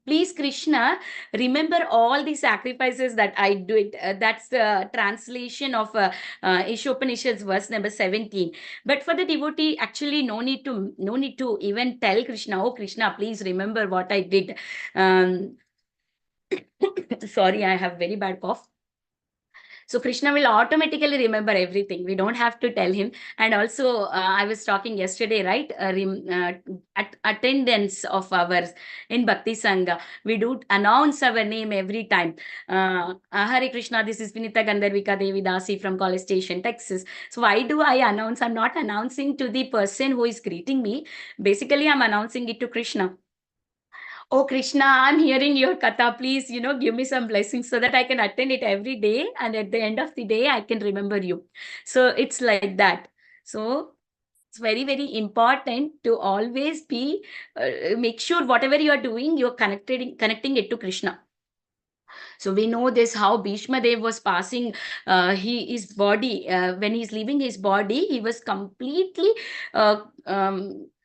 please Krishna, remember all the sacrifices that I did. That's the translation of Ishopanishad's verse number 17. But for the devotee, actually no need to even tell Krishna, oh Krishna, please remember what I did. Sorry, I have very bad cough. So Krishna will automatically remember everything. We don't have to tell him. And also, I was talking yesterday, right? Attendance of ours in Bhakti Sangha. We do announce our name every time. Hare Krishna, this is Vinita Gandharvika Devi Dasi from College Station, Texas. So why do I announce? I'm not announcing to the person who is greeting me. Basically, I'm announcing it to Krishna. Oh Krishna, I'm hearing your katha. Please, give me some blessings so that I can attend it every day. And at the end of the day, I can remember you. So it's like that. So it's very, very important to always make sure whatever you are doing, you're connecting it to Krishna. So we know this, how Bhishma Dev was passing his body. When he's leaving his body, he was uh,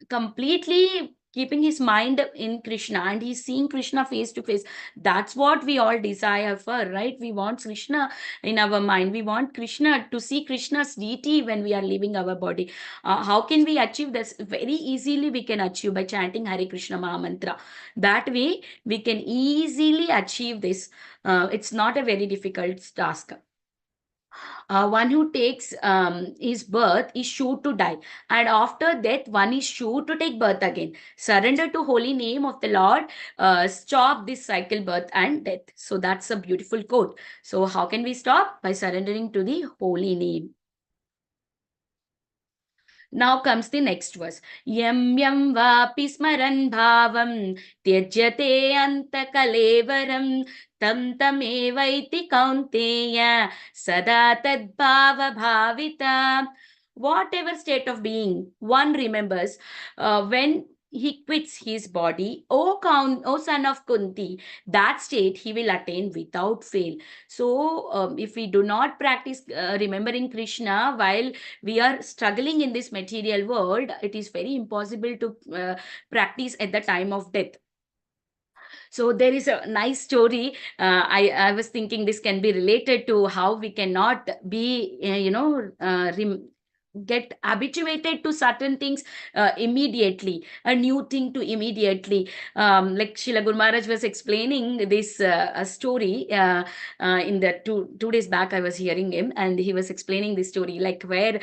completely keeping his mind in Krishna, and he's seeing Krishna face to face. That's what we all desire for, right? We want Krishna in our mind. We want Krishna to see Krishna's deity when we are leaving our body. How can we achieve this? Very easily we can achieve by chanting Hare Krishna Maha Mantra. That way we can easily achieve this. It's not a very difficult task. One who takes his birth is sure to die, and after death one is sure to take birth again. Surrender to holy name of the Lord, stop this cycle, birth and death. So that's a beautiful quote. So how can we stop? By surrendering to the holy name. Now comes the next verse. Yam yam vapi smaran bhavam tyajyate anta kalevaram tam tamevaiti kaunteya sada tad bhava bhavita. Whatever state of being one remembers when he quits his body, O son of Kunti, that state he will attain without fail. So if we do not practice remembering Krishna while we are struggling in this material world, it is very impossible to practice at the time of death. So there is a nice story. I was thinking this can be related to how we cannot be, get habituated to certain things immediately, a new thing to immediately. Like Srila Guru Maharaj was explaining this story in the two days back. I was hearing him, and he was explaining this story, like where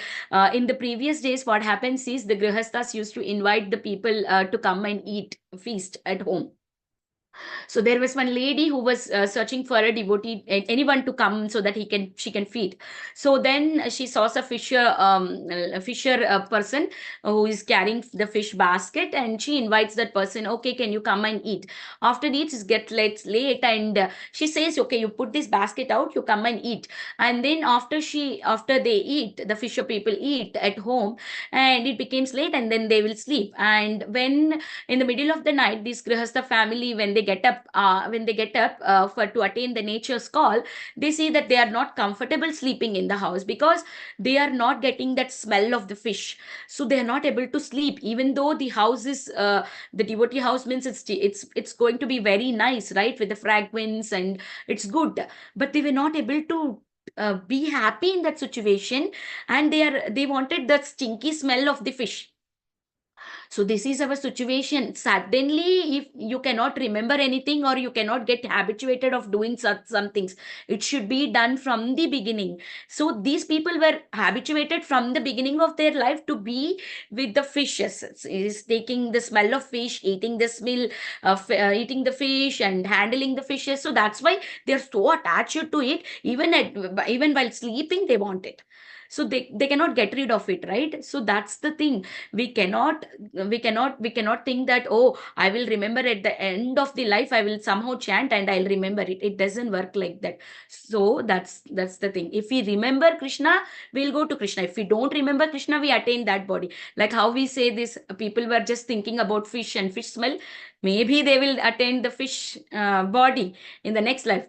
in the previous days, what happens is the grihasthas used to invite the people to come and eat, feast at home. So there was one lady who was searching for a devotee, anyone to come so that she can feed. So then she saw a fisher person who is carrying the fish basket, and she invites that person. Okay, can you come and eat? After eats, it gets late, and she says, okay, you put this basket out, you come and eat. And then after they eat, the fisher people eat at home, and it becomes late, and then they will sleep. And when in the middle of the night, this grihastha family, when they get up for to attain the nature's call, they see that they are not comfortable sleeping in the house because they are not getting that smell of the fish. So they are not able to sleep, even though the house is the devotee house, means it's going to be very nice, right, with the fragrance, and it's good. But they were not able to be happy in that situation, and they wanted that stinky smell of the fish. So this is our situation. Suddenly, if you cannot remember anything, or you cannot get habituated of doing some things, it should be done from the beginning. So these people were habituated from the beginning of their life to be with the fishes. Is taking the smell of fish, eating the smell of eating the fish, and handling the fishes. So that's why they're so attached to it. Even while sleeping, they want it. So they cannot get rid of it, right? So that's the thing. We cannot think that, oh, I will remember at the end of the life, I will somehow chant and I'll remember it. It doesn't work like that. So that's the thing. If we remember Krishna, we'll go to Krishna. If we don't remember Krishna, we attain that body. Like how we say this, people were just thinking about fish and fish smell. Maybe they will attain the fish body in the next life.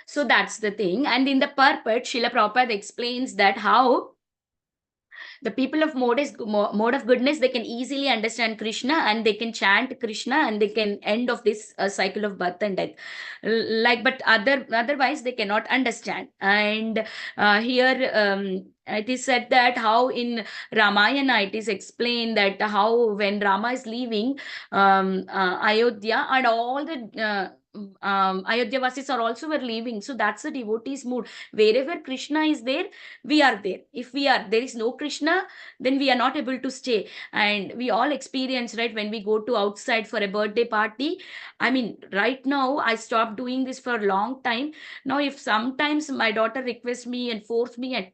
So that's the thing. And in the purport, Srila Prabhupada explains that how the people of mode of goodness, they can easily understand Krishna and they can chant Krishna and they can end of this cycle of birth and death. Like, but otherwise they cannot understand. And here it is said that how in Ramayana it is explained that how when Rama is leaving Ayodhya, and all the Ayodhya Vasis are also were leaving. So that's the devotee's mood. Wherever Krishna is there, we are there. If there is no Krishna, then we are not able to stay. And we all experience, right, when we go to outside for a birthday party. I mean, right now I stopped doing this for a long time. Now if sometimes my daughter requests me and force me and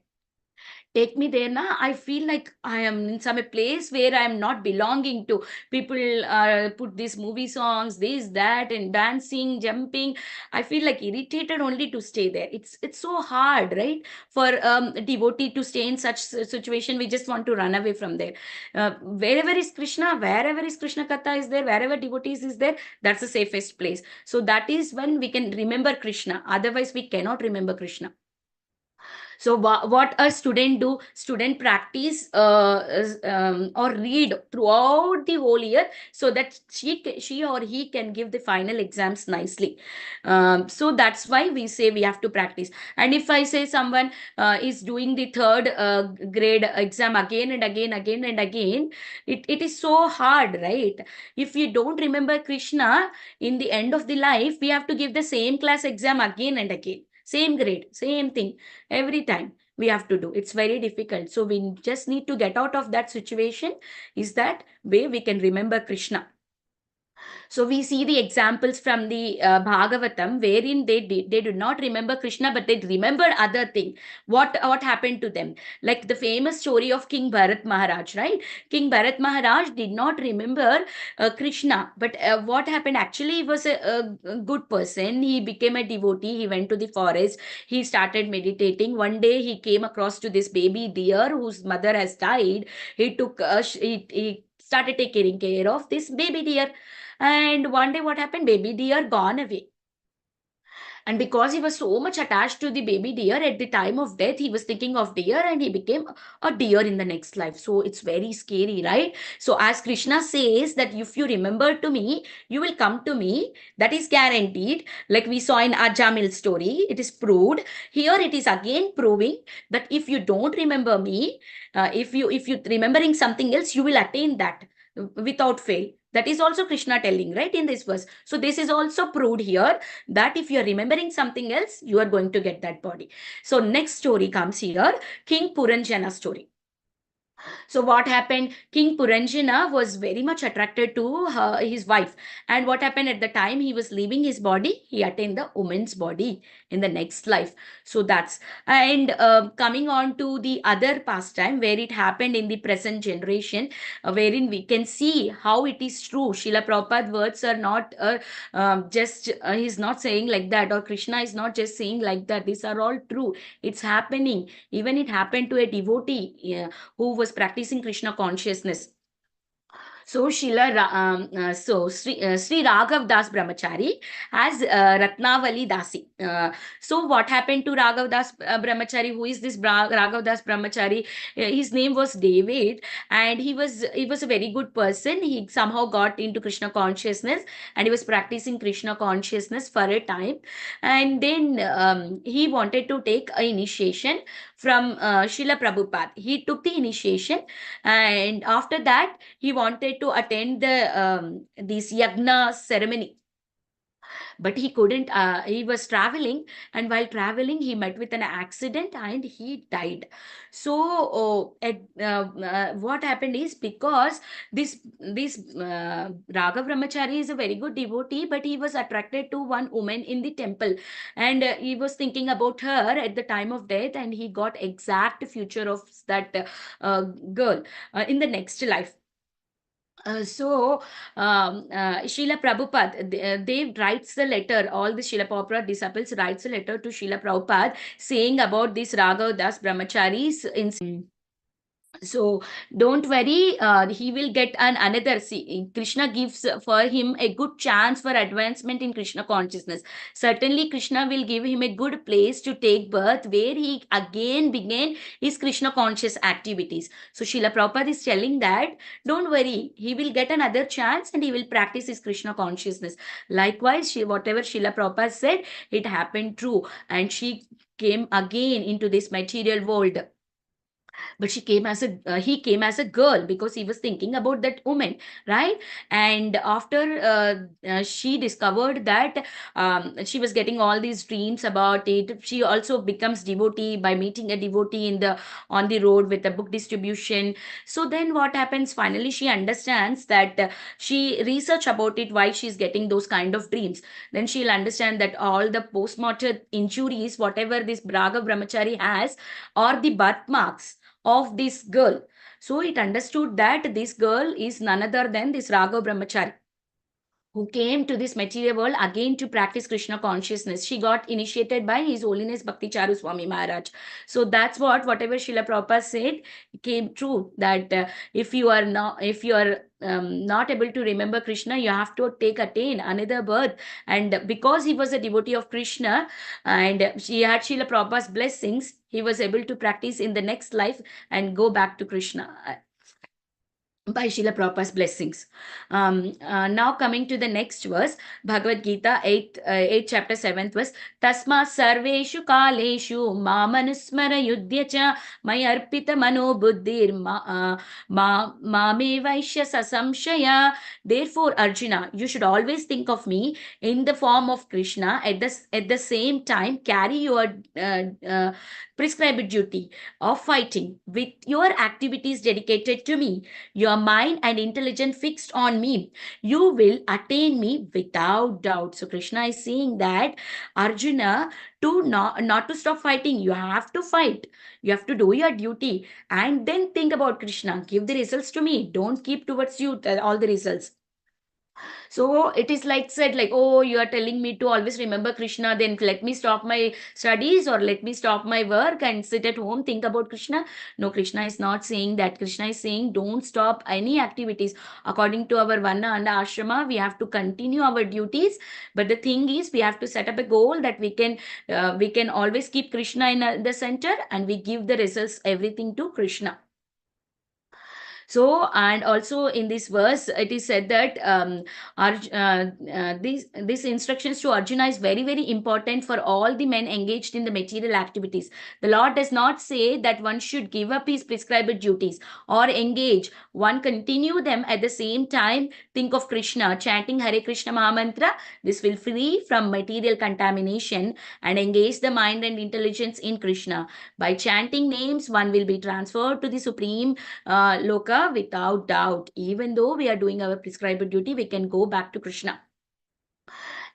take me there, now I feel like I am in some place where I am not belonging to. People put these movie songs, this, that, and dancing, jumping. I feel like irritated only to stay there. It's so hard, right, for a devotee to stay in such situation. We just want to run away from there. Wherever is Krishna, wherever is Krishna Katha is there, wherever devotees is there, that's the safest place. So that is when we can remember Krishna. Otherwise, we cannot remember Krishna. So what a student do? Student practice or read throughout the whole year so that she or he can give the final exams nicely. So that's why we say we have to practice. And if I say someone is doing the third grade exam again and again, it is so hard, right? If you don't remember Krishna, in the end of the life, we have to give the same class exam again and again. Same grade, same thing. Every time we have to do. It's very difficult. So we just need to get out of that situation. Is that way we can remember Krishna. So we see the examples from the Bhagavatam, wherein they do not remember Krishna, but they remember other thing. What happened to them? Like the famous story of King Bharat Maharaj, right? King Bharat Maharaj did not remember Krishna, but what happened? Actually, he was a good person. He became a devotee. He went to the forest. He started meditating. One day, he came across to this baby deer whose mother has died. He took he started taking care of this baby deer. And one day what happened? Baby deer gone away. And because he was so much attached to the baby deer, at the time of death, he was thinking of deer and he became a deer in the next life. So it's very scary, right? So as Krishna says that if you remember to me, you will come to me. That is guaranteed. Like we saw in Ajamil story, it is proved. Here it is again proving that if you don't remember me, if you remembering something else, you will attain that without fail. That is also Krishna telling, right, in this verse. So this is also proved here that if you are remembering something else, you are going to get that body. So next story comes here, King Puranjana story. So what happened? King Puranjana was very much attracted to his wife. And what happened at the time he was leaving his body? He attained the woman's body in the next life. So that's, and coming on to the other pastime where it happened in the present generation, wherein we can see how it is true. Srila Prabhupada words are not just, he's not saying like that, or Krishna is not just saying like that. These are all true. It's happening. Even it happened to a devotee who was practicing Krishna consciousness. So Sri Raghav Das Brahmachari has Ratnavali Dasi. So what happened to Raghav Das Brahmachari? Who is this Raghav Das Brahmachari? His name was David, and he was a very good person. He somehow got into Krishna consciousness, and he was practicing Krishna consciousness for a time. And then he wanted to take an initiation from Srila Prabhupada. He took the initiation, and after that he wanted to attend the this yagna ceremony. but he couldn't. He was traveling, and while traveling, he met with an accident and he died. So what happened is, because this Raghav Brahmachari is a very good devotee, but he was attracted to one woman in the temple, and he was thinking about her at the time of death, and he got exact future of that girl in the next life. Srila Prabhupada, they writes the letter, all the Srila Prabhupada disciples writes a letter to Srila Prabhupada saying about this Raghav Das Brahmacharis in. So don't worry, he will get another. See, Krishna gives for him a good chance for advancement in Krishna consciousness. Certainly, Krishna will give him a good place to take birth, where he again began his Krishna conscious activities. So Srila Prabhupada is telling that, don't worry, he will get another chance and he will practice his Krishna consciousness. Likewise, whatever Srila Prabhupada said, it happened true. And she came again into this material world. But he came as a girl, because he was thinking about that woman, right? And after she discovered that she was getting all these dreams about it, she also becomes devotee by meeting a devotee on the road with a book distribution. So then what happens, finally she understands that she research about it, why she's getting those kind of dreams. Then she'll understand that all the post-mortem injuries, whatever this Raghav Brahmachari has, are the birthmarks of this girl. So it understood that this girl is none other than this Raghav Brahmachari, who came to this material world again to practice Krishna consciousness. She got initiated by His Holiness Bhakti Charu Swami Maharaj. So that's whatever Srila Prabhupada said came true, that if you are not able to remember Krishna, you have to attain another birth. And because he was a devotee of Krishna and she had Srila Prabhupada's blessings, he was able to practice in the next life and go back to Krishna by Srila Prabhupada's blessings. Now coming to the next verse, Bhagavad Gita 8 chapter 7th verse, Tasma sarveshu kaleshu mamanusmara yudhya mayarpita mano buddhir mame vaishya sasamshaya. Therefore, Arjuna, you should always think of me in the form of Krishna. At the same time, carry your prescribed duty of fighting with your activities dedicated to me, your mind and intelligence fixed on me. You will attain me without doubt. So Krishna is saying that, Arjuna, to not to stop fighting, you have to fight. You have to do your duty and then think about Krishna. Give the results to me. Don't keep towards you all the results. So it is like said, like, oh, you are telling me to always remember Krishna, then let me stop my studies or let me stop my work and sit at home, think about Krishna. No, Krishna is not saying that. Krishna is saying, don't stop any activities. According to our Varna and Ashrama, we have to continue our duties. But the thing is, we have to set up a goal that we can always keep Krishna in the center, and we give the results, everything to Krishna. So, and also in this verse, it is said that these instructions to Arjuna is very, very important for all the men engaged in the material activities. The Lord does not say that one should give up his prescribed duties or engage. One continue them at the same time. Think of Krishna, chanting Hare Krishna Mahamantra. This will free from material contamination and engage the mind and intelligence in Krishna. By chanting names, one will be transferred to the supreme loka without doubt. Even though we are doing our prescribed duty, we can go back to Krishna.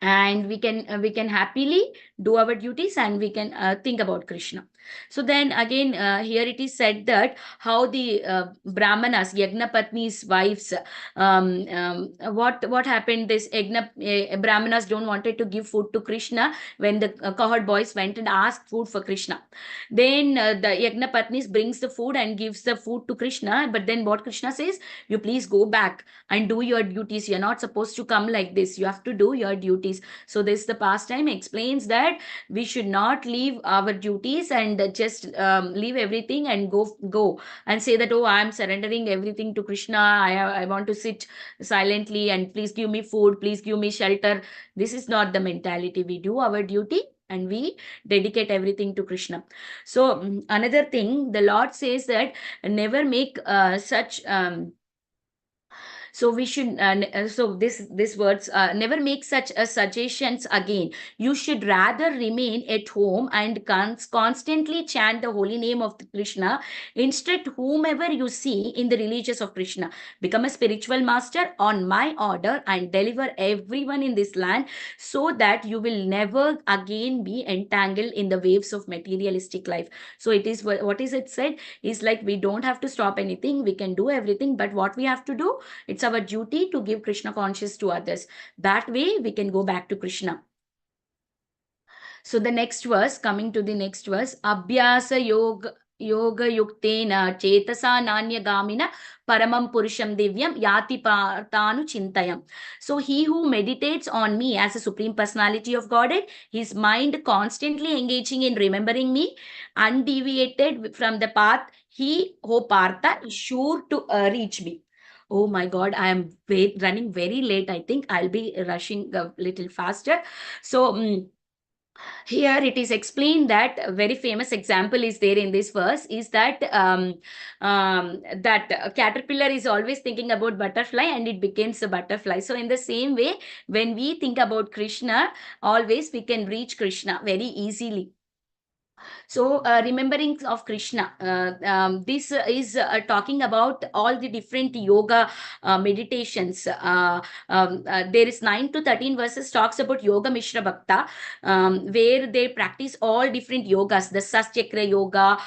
And we can happily do our duties, and we can think about Krishna. So then again, here it is said that how the Brahmanas, Yagnapatni's wives, what happened, this Brahmanas don't wanted to give food to Krishna when the cohort boys went and asked food for Krishna. Then the Yagnapatnis brings the food and gives the food to Krishna, but then what Krishna says, you please go back and do your duties. You're not supposed to come like this. You have to do your duties. So this, the pastime explains that we should not leave our duties and just leave everything and go and say that, oh, I'm surrendering everything to Krishna. I want to sit silently and please give me food, please give me shelter. This is not the mentality. We do our duty and we dedicate everything to Krishna. So another thing, the Lord says that never make such So we should so this words never make such suggestions again. You should rather remain at home and constantly chant the holy name of Krishna. Instead, whomever you see in the religious of Krishna, become a spiritual master on my order and deliver everyone in this land, so that you will never again be entangled in the waves of materialistic life. So it is what is it said is like, we don't have to stop anything, we can do everything, but what we have to do, it's our duty to give Krishna conscious to others. That way we can go back to Krishna. So the next verse, coming to the next verse, Abhyasa Yoga yuktena chetasa nanya gamina paramam purusham divyam yati partanu chintayam. So he who meditates on me as a supreme personality of Godhead, his mind constantly engaging in remembering me, undeviated from the path, he, O Partha, is sure to reach me. Oh my God, I am running very late. I think I'll be rushing a little faster. So here it is explained that a very famous example is there in this verse is that that caterpillar is always thinking about butterfly and it becomes a butterfly. So in the same way, when we think about Krishna, always we can reach Krishna very easily. So remembering of Krishna, this is talking about all the different yoga meditations. There is 9 to 13 verses talks about Yoga Mishra Bhakta, where they practice all different yogas, the Satyakra yoga.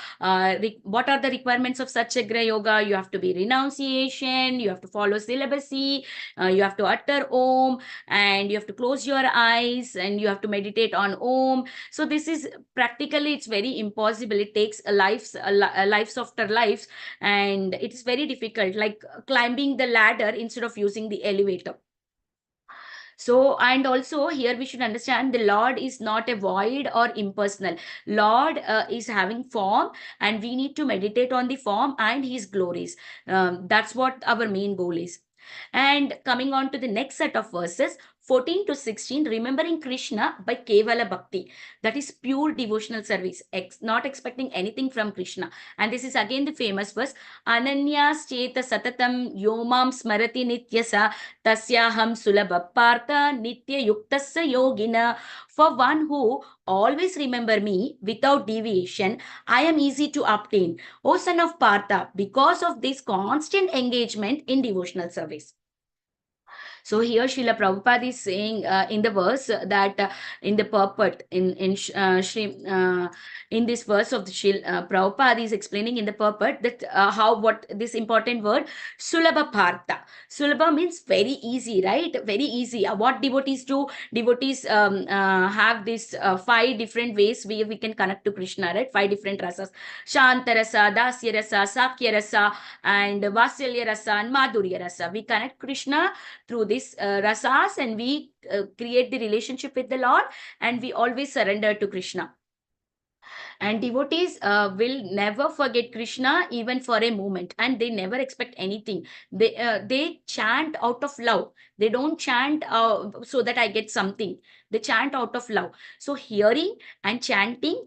What are the requirements of Satyakra yoga? You have to be renunciation, you have to follow celibacy, you have to utter Om, and you have to close your eyes, and you have to meditate on Om. So this is practically, it's very impossible. It takes a lives after lives, and it is very difficult, like climbing the ladder instead of using the elevator. So, and also here we should understand the Lord is not a void or impersonal. Lord is having form, and we need to meditate on the form and his glories. That's what our main goal is. And coming on to the next set of verses, 14 to 16, remembering Krishna by Kevala Bhakti. That is pure devotional service, not expecting anything from Krishna. And this is again the famous verse, Ananyas cheta satatam yomam smarati nityasa tasyaham sulabha partha nitya yuktasya yogina. For one who always remember me without deviation, I am easy to obtain. O son of Partha, because of this constant engagement in devotional service. So here Srila Prabhupada is saying in the verse that in the purport in this verse of the Prabhupada is explaining in the purport that what this important word Sulabha Partha. Sulabha means very easy, right? Very easy. What devotees do? Devotees have this 5 different ways we can connect to Krishna, right? 5 different rasas: Shanta rasa, Dasya rasa, Sakya rasa, and Vasalya rasa, and Madhurya rasa. We connect Krishna through this rasas, and we create the relationship with the Lord, and we always surrender to Krishna. And devotees will never forget Krishna even for a moment, and they never expect anything. They chant out of love. They don't chant so that I get something. They chant out of love. So hearing and chanting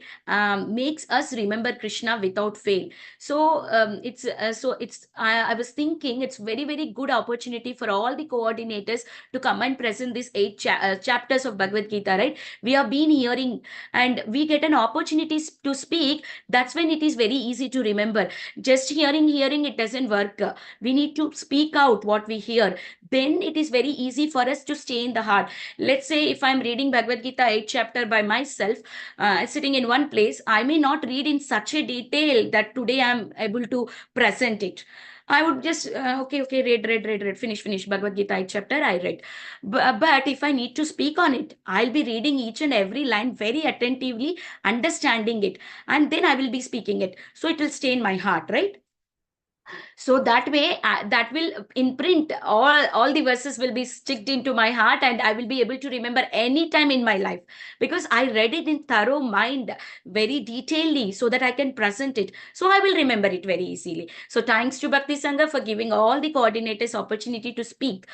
makes us remember Krishna without fail. So I was thinking it's very good opportunity for all the coordinators to come and present these 8 chapters of Bhagavad Gita, right? We have been hearing, and we get an opportunity to speak. That's when it is very easy to remember. Just hearing it doesn't work. We need to speak out what we hear. Then it is very easy for us to stay in the heart. Let's say if I'm reading Bhagavad Gita 8 chapter by myself, sitting in one place, I may not read in such a detail that today I'm able to present it. I would just, okay, read, finish Bhagavad Gita 8 chapter, I read. But if I need to speak on it, I'll be reading each and every line very attentively, understanding it, and then I will be speaking it. So it will stay in my heart, right? So that way, that will imprint, all the verses will be sticked into my heart, and I will be able to remember any time in my life, because I read it in thorough mind, very detailedly, so that I can present it. So I will remember it very easily. So thanks to Bhakti Sangha for giving all the coordinators opportunity to speak.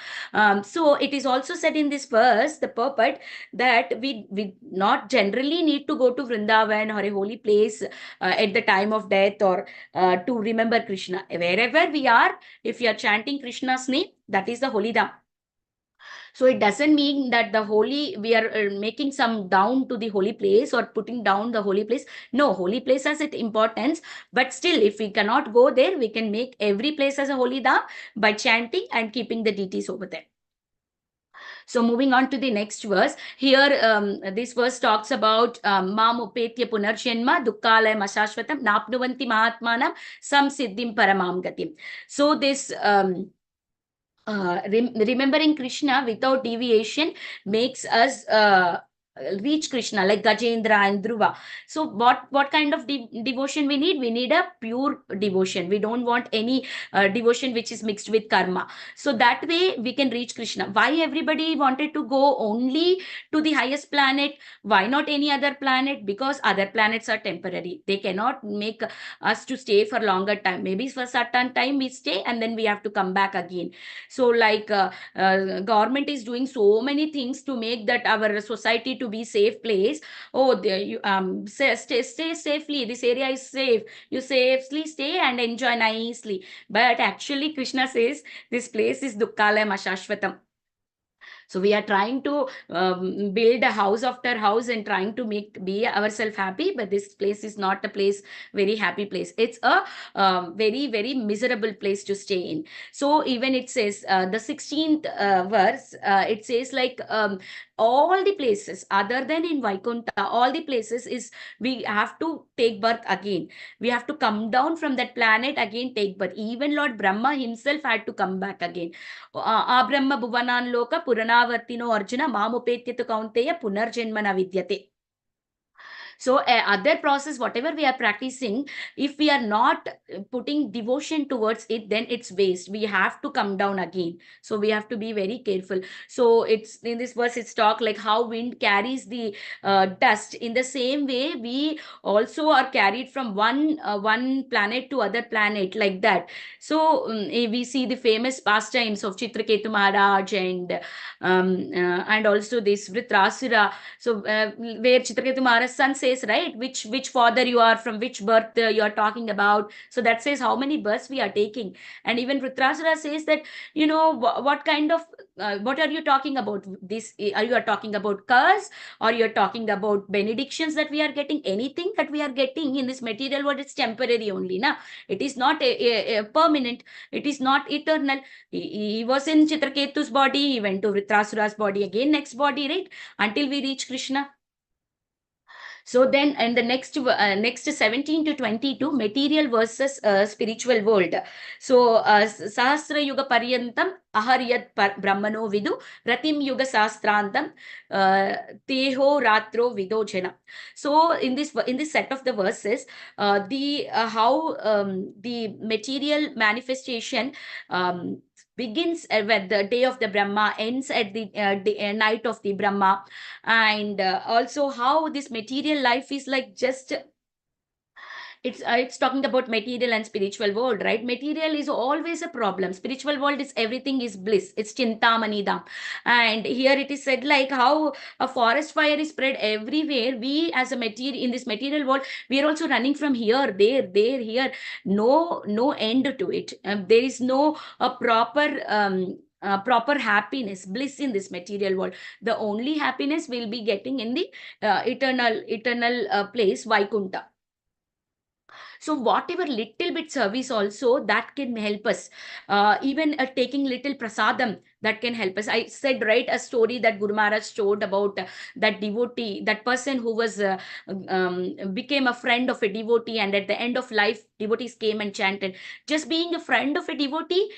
So it is also said in this verse, the purport, that we not generally need to go to Vrindavan or a holy place at the time of death, or to remember Krishna. Wherever wherever we are, if we are chanting Krishna's name, that is the holy dham. So it doesn't mean that we are making some down to the holy place or putting down the holy place. No, holy place has its importance, but still, if we cannot go there, we can make every place as a holy dham by chanting and keeping the deities over there. So moving on to the next verse, here this verse talks about Mam upetya punarjanma dukkalayam ashashvatam napnuvanti mahatmanam samsiddhim paramam gatim. So this remembering Krishna without deviation makes us reach Krishna, like Gajendra and Dhruva. So what kind of devotion we need? We need a pure devotion. We don't want any devotion which is mixed with karma. So that way we can reach Krishna. Why everybody wanted to go only to the highest planet? Why not any other planet? Because other planets are temporary. They cannot make us to stay for longer time. Maybe for certain time we stay and then we have to come back again. So like government is doing so many things to make that our society to be safe place. Oh, there you stay safely. This area is safe. You safely stay and enjoy nicely. But actually, Krishna says this place is Dukkalayam Ashashvatam. So we are trying to build a house after house and trying to be ourselves happy, but this place is not a place, very happy place. It's a very, very miserable place to stay in. So even it says, the 16th verse, it says like all the places other than in Vaikuntha, all the places is we have to take birth again. We have to come down from that planet again, take birth. Even Lord Brahma himself had to come back again. Abrahma Bhuvanan Loka Puranavartino Arjuna Mamupetyatu Kaunteya Punarjanmana Vidyate. So other process, whatever we are practicing, if we are not putting devotion towards it, then it's waste. We have to come down again. So we have to be very careful. So it's in this verse, it's talk like how wind carries the dust. In the same way, we also are carried from one planet to other planet, like that. So we see the famous pastimes of Chitraketu Maharaj and also this Vritrasura. So where Chitraketu Maharaj's son says, right, which father you are, from which birth you are talking about. So that says how many births we are taking. And even Vritrasura says that, you know, what kind of what are you talking about? This are you are talking about curse, or you're talking about benedictions that we are getting? Anything that we are getting in this material world is temporary only. Now it is not a permanent, it is not eternal. He was in Chitraketu's body, he went to Vritrasura's body, again next body, right, until we reach Krishna. So then in the next 17 to 22, material versus spiritual world. So Sahasra Yuga Paryantam Aharyat Brahmano Vidu Ratim Yuga Sastrantam Teho Ratro Vidojana. So in this set of the verses, how the material manifestation begins with the day of the Brahma, ends at the night of the Brahma, and also how this material life is like just it's talking about material and spiritual world, right? Material is always a problem. Spiritual world is everything is bliss. It's Chintamani Dham. And here it is said like how a forest fire is spread everywhere. We as a material in this material world, we are also running from here, there, here. No end to it. There is no proper happiness, bliss in this material world. The only happiness we'll be getting in the eternal place, Vaikuntha. So whatever little bit service also that can help us, even taking little prasadam, that can help us. I said, right, a story that Guru Maharaj told about that devotee, that person who was became a friend of a devotee, and at the end of life, devotees came and chanted. Just being a friend of a devotee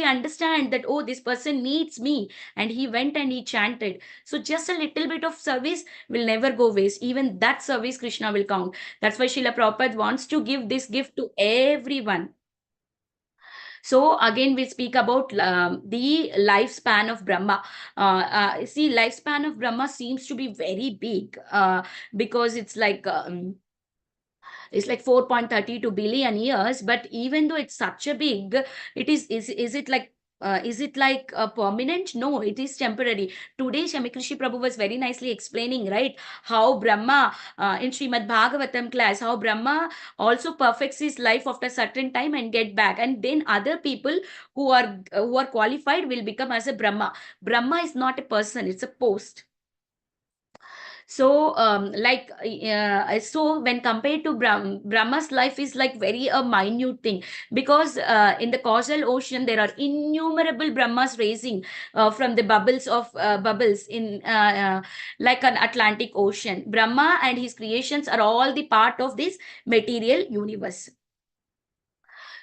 understand that, oh, this person needs me, and he went and he chanted. So just a little bit of service will never go waste. Even that service Krishna will count. That's why Srila Prabhupada wants to give this gift to everyone. So again, we speak about the lifespan of Brahma. See, lifespan of Brahma seems to be very big because it's like 4.32 billion years. But even though it's such a big, is it like is it like permanent? No, it is temporary. Today Shamikrishi Prabhu was very nicely explaining, right, how Brahma in Srimad Bhagavatam class, how Brahma also perfects his life after a certain time and get back, and then other people who are qualified will become as a Brahma. Brahma is not a person, it's a post. So so when compared to Brahma's life is like very a minute thing, because in the causal ocean there are innumerable Brahmas raising from the bubbles in like an Atlantic Ocean. Brahma and his creations are all the part of this material universe.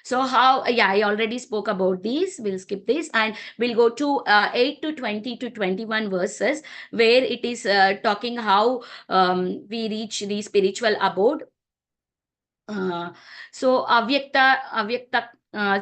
So how, yeah, I already spoke about these. We'll skip this and we'll go to 8 to 20 to 21 verses, where it is talking how we reach the spiritual abode. So Avyakta,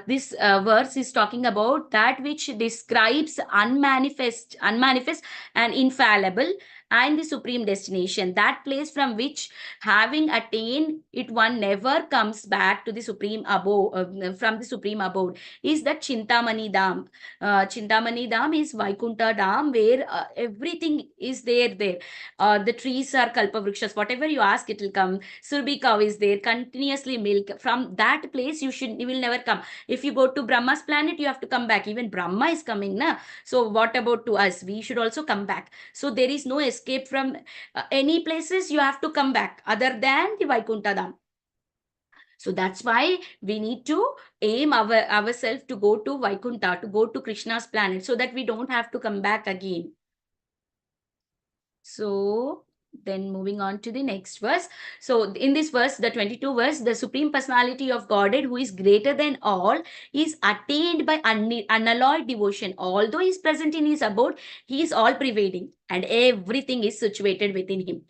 this verse is talking about that which describes unmanifest and infallible, and the supreme destination, that place from which, having attained it, one never comes back to the supreme abode, from the supreme abode, is that Chintamani Dham. Chintamani Dham is Vaikuntha Dham, where everything is there. The trees are kalpavrikshas, whatever you ask it will come. Surbi cow is there, continuously milk. From that place you will never come. If you go to Brahma's planet, you have to come back. Even Brahma is coming, na? So what about to us? We should also come back. So there is no escape from any places. You have to come back other than the Vaikuntha Dham. So that's why we need to aim ourselves to go to Vaikuntha, to go to Krishna's planet, so that we don't have to come back again. So then moving on to the next verse. So in this verse, the 22 verse, the Supreme Personality of Godhead, who is greater than all, is attained by unalloyed devotion. Although he is present in his abode, he is all pervading and everything is situated within him.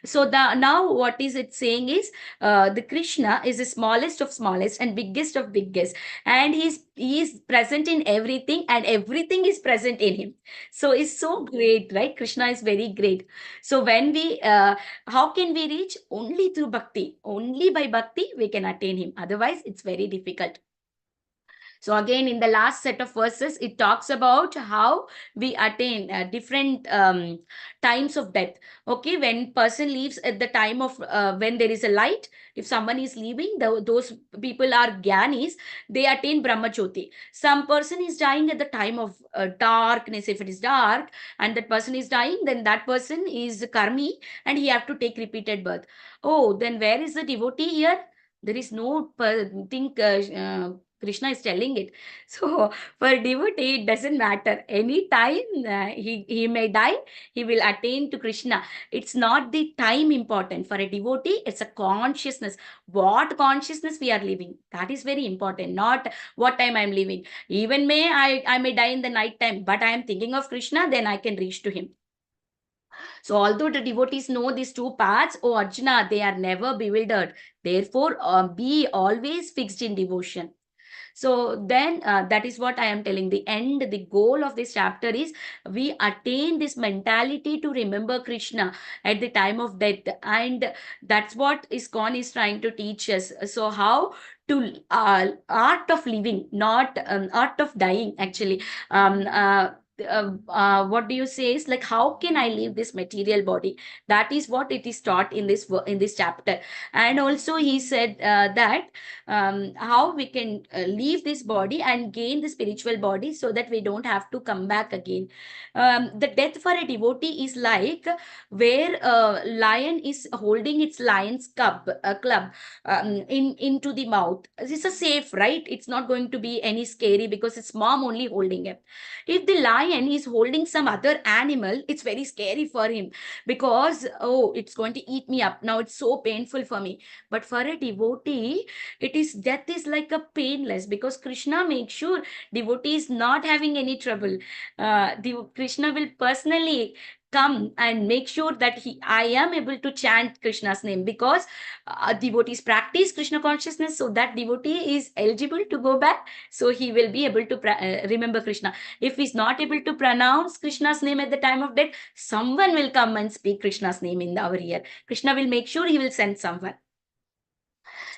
So now what is it saying is, the Krishna is the smallest of smallest and biggest of biggest, and he is present in everything and everything is present in him. So it's so great, right? Krishna is very great. So when we, how can we reach? Only through bhakti. Only by bhakti we can attain him. Otherwise, it's very difficult. So again, in the last set of verses, it talks about how we attain different times of death. Okay, when person leaves at the time of, when there is a light, if someone is leaving, those people are Gyanis, they attain Brahmajyoti. Some person is dying at the time of darkness. If it is dark and that person is dying, then that person is Karmi and he have to take repeated birth. Oh, then where is the devotee here? There is no thing. Krishna is telling it. So for devotee, it doesn't matter. Any time he may die, he will attain to Krishna. It's not the time important. For a devotee, it's a consciousness. What consciousness we are living, that is very important. Not what time I'm living. Even I may die in the night time, but I am thinking of Krishna, then I can reach to him. So although the devotees know these two paths, oh Arjuna, they are never bewildered. Therefore, be always fixed in devotion. So then that is what I am telling. The end, the goal of this chapter is we attain this mentality to remember Krishna at the time of death. And that's what ISKCON is trying to teach us. So how to art of living, not art of dying, actually. What do you say is like, how can I leave this material body? That is what it is taught in this chapter. And also he said that how we can leave this body and gain the spiritual body, so that we don't have to come back again. The death for a devotee is like where a lion is holding its lion's club into the mouth. It's a safe, right? It's not going to be any scary because it's mom only holding it. If the lion is holding some other animal, it's very scary for him, because oh, it's going to eat me up. Now it's so painful for me. But for a devotee, death is like a painless, because Krishna makes sure devotee is not having any trouble. Krishna will personally come and make sure that I am able to chant Krishna's name, because devotees practice Krishna consciousness, so that devotee is eligible to go back, so he will be able to remember Krishna. If he's not able to pronounce Krishna's name at the time of death, someone will come and speak Krishna's name in our ear. Krishna will make sure he will send someone.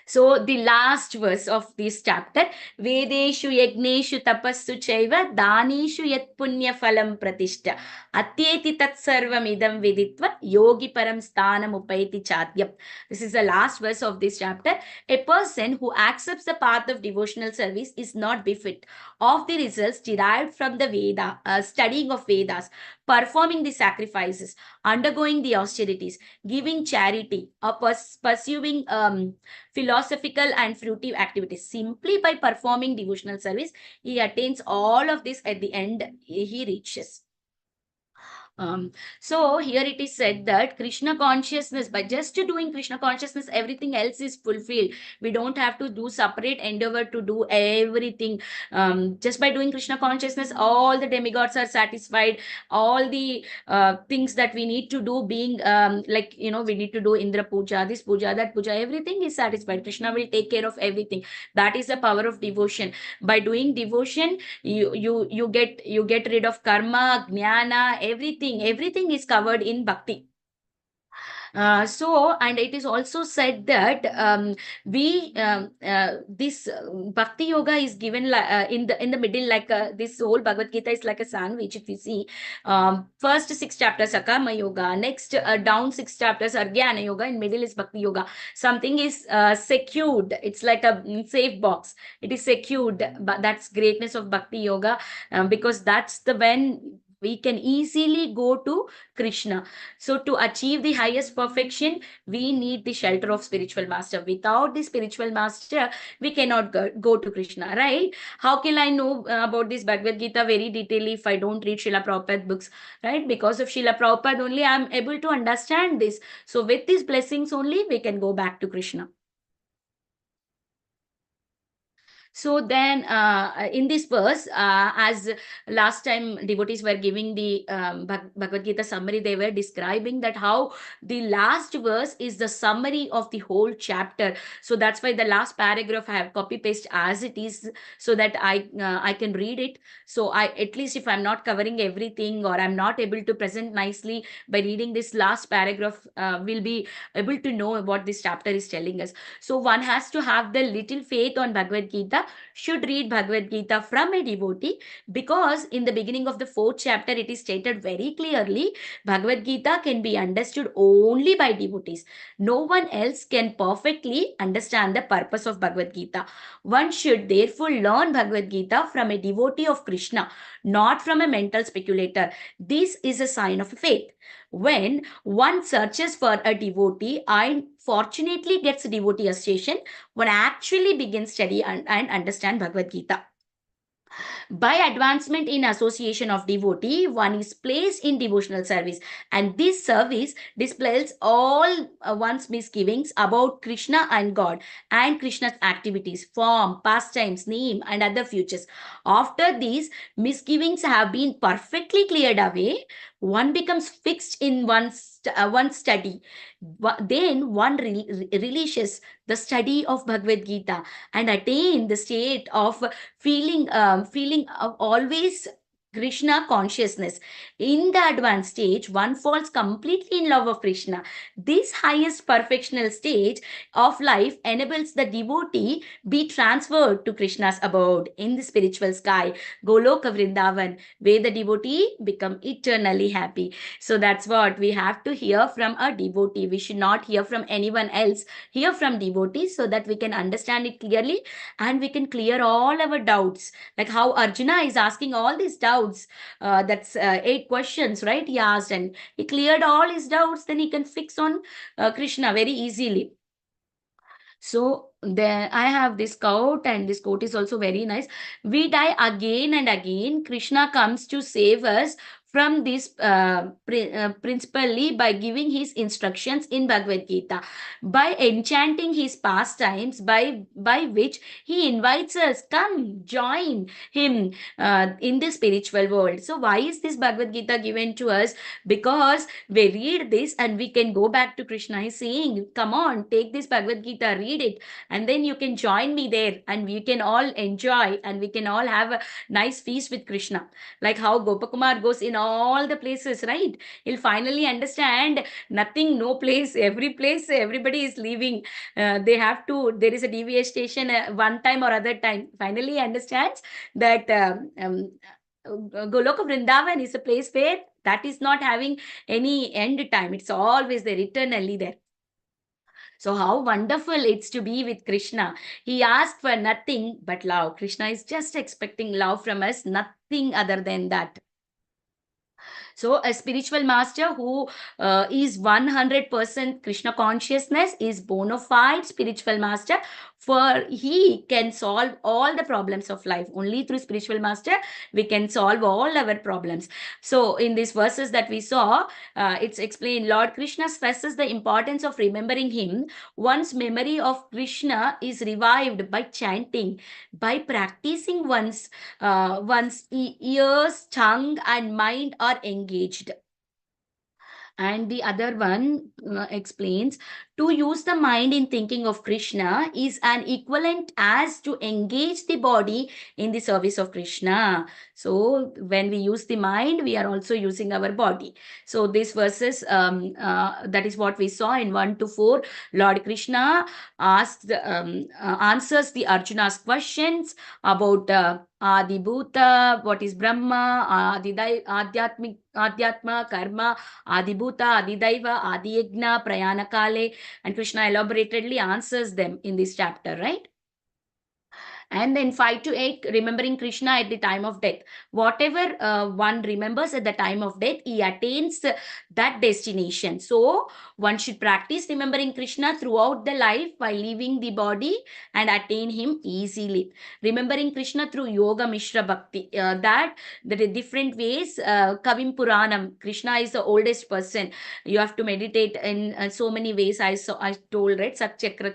So the last verse of this chapter, Vedeshu Yagneshu Tapassu Chaiva Daneshu Yat Punya Phalam Pratishta Atyeti Tat Sarvam Idam Viditva Yogi Param Sthanam Upaiti Chatyam. This is the last verse of this chapter. A person who accepts the path of devotional service is not befit of the results derived from the Veda, studying of Vedas, performing the sacrifices, undergoing the austerities, giving charity, or pursuing philosophical and fruitive activities. Simply by performing devotional service, he attains all of this. At the end, he reaches. So here it is said that Krishna consciousness, by just doing Krishna consciousness, everything else is fulfilled. We don't have to do separate endeavor to do everything. Just by doing Krishna consciousness, all the demigods are satisfied. All the things that we need to do, being like, we need to do Indra Puja, this Puja, that Puja, everything is satisfied. Krishna will take care of everything. That is the power of devotion. By doing devotion, you get rid of karma, jnana, everything is covered in bhakti. And it is also said that this bhakti yoga is given in the middle, like this whole Bhagavad Gita is like a sandwich. If you see, first 6 chapters Sakama yoga, next down 6 chapters are Jnana yoga, in middle is bhakti yoga. Something is secured. It's like a safe box. It is secured, but that's greatness of bhakti yoga, because that's the when we can easily go to Krishna. So to achieve the highest perfection, we need the shelter of spiritual master. Without the spiritual master, we cannot go to Krishna, right? How can I know about this Bhagavad Gita very detailedly if I don't read Srila Prabhupada books, right? Because of Srila Prabhupada only I am able to understand this. So with these blessings only, we can go back to Krishna. So then in this verse, as last time devotees were giving the Bhagavad Gita summary, they were describing that how the last verse is the summary of the whole chapter. So that's why the last paragraph I have copy paste as it is, so that I can read it. So at least if I'm not covering everything, or I'm not able to present nicely, by reading this last paragraph, we'll be able to know what this chapter is telling us. So one has to have the little faith on Bhagavad Gita, should read Bhagavad Gita from a devotee, because in the beginning of the 4th chapter, it is stated very clearly, Bhagavad Gita can be understood only by devotees. No one else can perfectly understand the purpose of Bhagavad Gita. One should therefore learn Bhagavad Gita from a devotee of Krishna, not from a mental speculator. This is a sign of faith. When one searches for a devotee and fortunately gets a devotee association, one actually begins study and understand Bhagavad Gita. By advancement in association of devotee, one is placed in devotional service, and this service displays all one's misgivings about Krishna and God and Krishna's activities, form, pastimes, name, and other futures. After these misgivings have been perfectly cleared away, one becomes fixed in one's study. Then one relishes the study of Bhagavad Gita and attain the state of feeling of always Krishna consciousness. In the advanced stage, one falls completely in love of Krishna. This highest perfectional stage of life enables the devotee be transferred to Krishna's abode in the spiritual sky, Goloka Vrindavan, where the devotee become eternally happy. So that's what we have to hear from a devotee. We should not hear from anyone else. Hear from devotees, so that we can understand it clearly and we can clear all our doubts. Like how Arjuna is asking all these doubts. That's 8 questions, right? He asked and he cleared all his doubts. Then he can fix on Krishna very easily. So then I have this quote, and this quote is also very nice. We die again and again. Krishna comes to save us from this principally by giving his instructions in Bhagavad Gita, by enchanting his pastimes, by which he invites us, come join him in the spiritual world. So why is this Bhagavad Gita given to us? Because we read this and we can go back to Krishna. He's saying, come on, take this Bhagavad Gita, read it, and then you can join me there, and we can all enjoy, and we can all have a nice feast with Krishna. Like how Gopakumar goes in all the places, right? He'll finally understand nothing, no place, every place, everybody is leaving. They have to, there is a DVS station one time or other time. Finally, he understands that Goloka Vrindavan is a place where that is not having any end time. It's always there, eternally there. So how wonderful it's to be with Krishna. He asked for nothing but love. Krishna is just expecting love from us, nothing other than that. So a spiritual master who is 100% Krishna consciousness is bona fide spiritual master, for he can solve all the problems of life. Only through spiritual master we can solve all our problems. So in these verses that we saw, it's explained Lord Krishna stresses the importance of remembering him. One's memory of Krishna is revived by chanting, by practicing one's ears, tongue and mind are engaged. And the other one explains, to use the mind in thinking of Krishna is an equivalent as to engage the body in the service of Krishna. So when we use the mind, we are also using our body. So these verses, that is what we saw in 1 to 4. Lord Krishna asks, answers the Arjuna's questions about Adibhuta, what is Brahma, Adhyatma, Karma, Adibhuta, Adidaiva, Adiyagna, Prayanakale, and Krishna elaboratedly answers them in this chapter, right? And then 5 to 8, remembering Krishna at the time of death. Whatever one remembers at the time of death, he attains that destination. So one should practice remembering Krishna throughout the life while leaving the body and attain him easily. Remembering Krishna through Yoga Mishra Bhakti, that there are different ways. Kavim Puranam, Krishna is the oldest person. You have to meditate in so many ways. I told, right? Sat chakra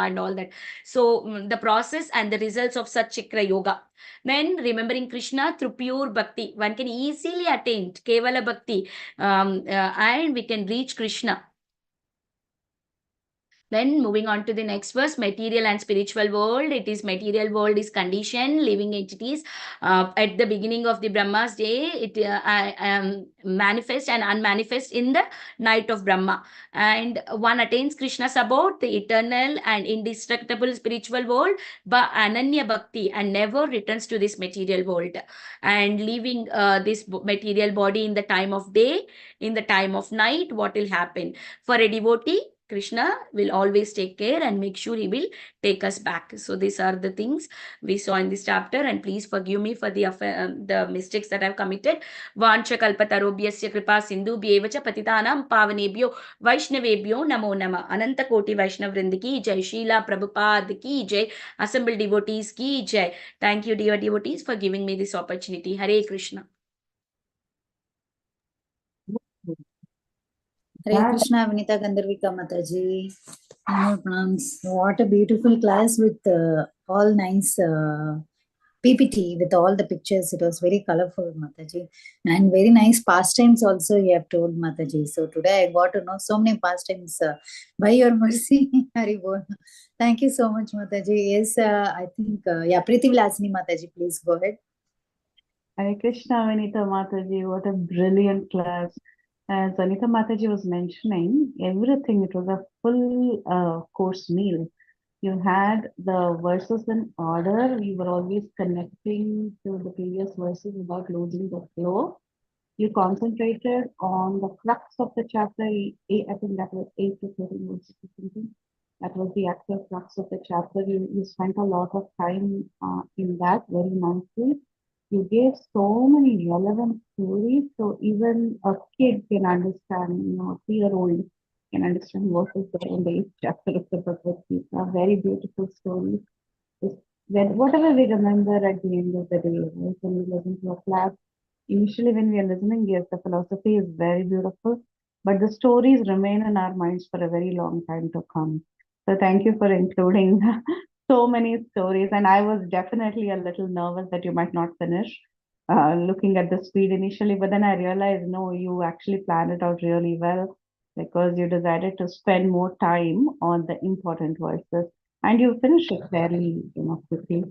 and all that. So the process and the results of such chakra yoga. Then remembering Krishna through pure bhakti, one can easily attain Kevala Bhakti, and we can reach Krishna. Then moving on to the next verse, material and spiritual world. It is material world is conditioned, living entities. At the beginning of the Brahma's day, it manifest and unmanifest in the night of Brahma. And one attains Krishna's abode, the eternal and indestructible spiritual world, but Ananya Bhakti, and never returns to this material world. And leaving this material body in the time of day, in the time of night, what will happen? For a devotee, Krishna will always take care and make sure he will take us back. So these are the things we saw in this chapter, and please forgive me for the mistakes that I've committed. Vancha kalpatarobhyasya kripa sindhu bhyevacha patitanam pavanebhyo vaishnavebhyo namo nama. Ananta koti Vaishnav Vrind ki jai, Srila Prabhupada ki jai, assembled devotees ki jai. Thank you, dear devotees, for giving me this opportunity. Hare Krishna. Hare Krishna, Vinita, Gandharvika Mataji. What a beautiful class with all nice PPT with all the pictures. It was very colorful, Mataji. And very nice pastimes also you have told, Mataji. So today I got to know so many pastimes by your mercy. Haribol. Thank you so much, Mataji. Yes, I think, yeah, Preeti Vilasini Mataji, please go ahead. Hare Krishna, Vinita Mataji. What a brilliant class. As Anita Mataji was mentioning, everything, it was a full course meal. You had the verses in order. We were always connecting to the previous verses without losing the flow. You concentrated on the crux of the chapter. I think that was 8 to 13 verses or something. That was the actual crux of the chapter. You spent a lot of time in that very nicely. You gave so many relevant stories, so even a kid can understand, a 3-year-old can understand what is there in the 8th chapter of the Bhagavad Gita. Very beautiful stories. Whatever we remember at the end of the day, right? When we listen to a class, initially when we are listening, yes, the philosophy is very beautiful, but the stories remain in our minds for a very long time to come. So thank you for including so many stories. And I was definitely a little nervous that you might not finish looking at the speed initially, but then I realized, no, you actually planned it out really well because you decided to spend more time on the important verses. And you finished it fairly, quickly.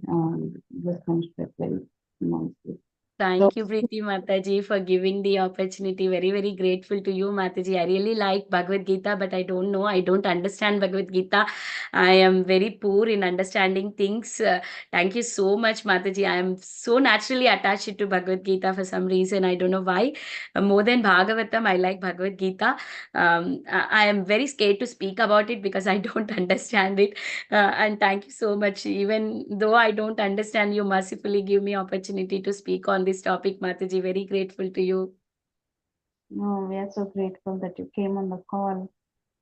Just finished it very nicely. So, Thank you, Preeti Mataji, for giving the opportunity. Very, very grateful to you, Mataji. I really like Bhagavad Gita, but I don't know. I don't understand Bhagavad Gita. I am very poor in understanding things. Thank you so much, Mataji. I am so naturally attached to Bhagavad Gita for some reason. I don't know why. More than Bhagavatam, I like Bhagavad Gita. I am very scared to speak about it because I don't understand it. And thank you so much. Even though I don't understand, you mercifully give me opportunity to speak on this topic, Mataji. Very grateful to you. no, we are so grateful that you came on the call.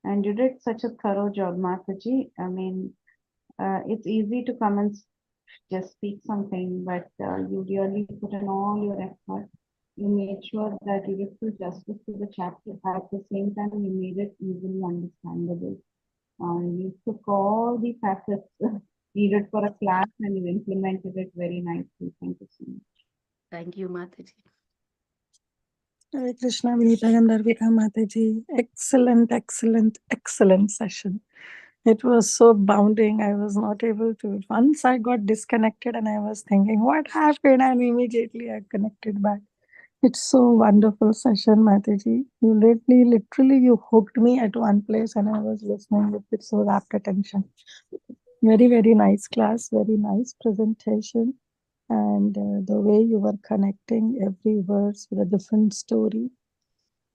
And you did such a thorough job, Mataji. I mean, it's easy to come and just speak something, but you really put in all your effort. You made sure that you give full justice to the chapter. At the same time, you made it easily understandable. You took all the facets needed for a class and you implemented it very nicely. Thank you so much. Thank you, Mataji. Hare Krishna, Vinita, Gandharvika, Mataji. Excellent, excellent, excellent session. It was so bounding. I was not able to. Once I got disconnected and I was thinking, what happened? And immediately I connected back. It's so wonderful session, Mataji. You literally, you hooked me at one place and I was listening with so rapt attention. Very, very nice class. Very nice presentation. And the way you were connecting every verse with a different story,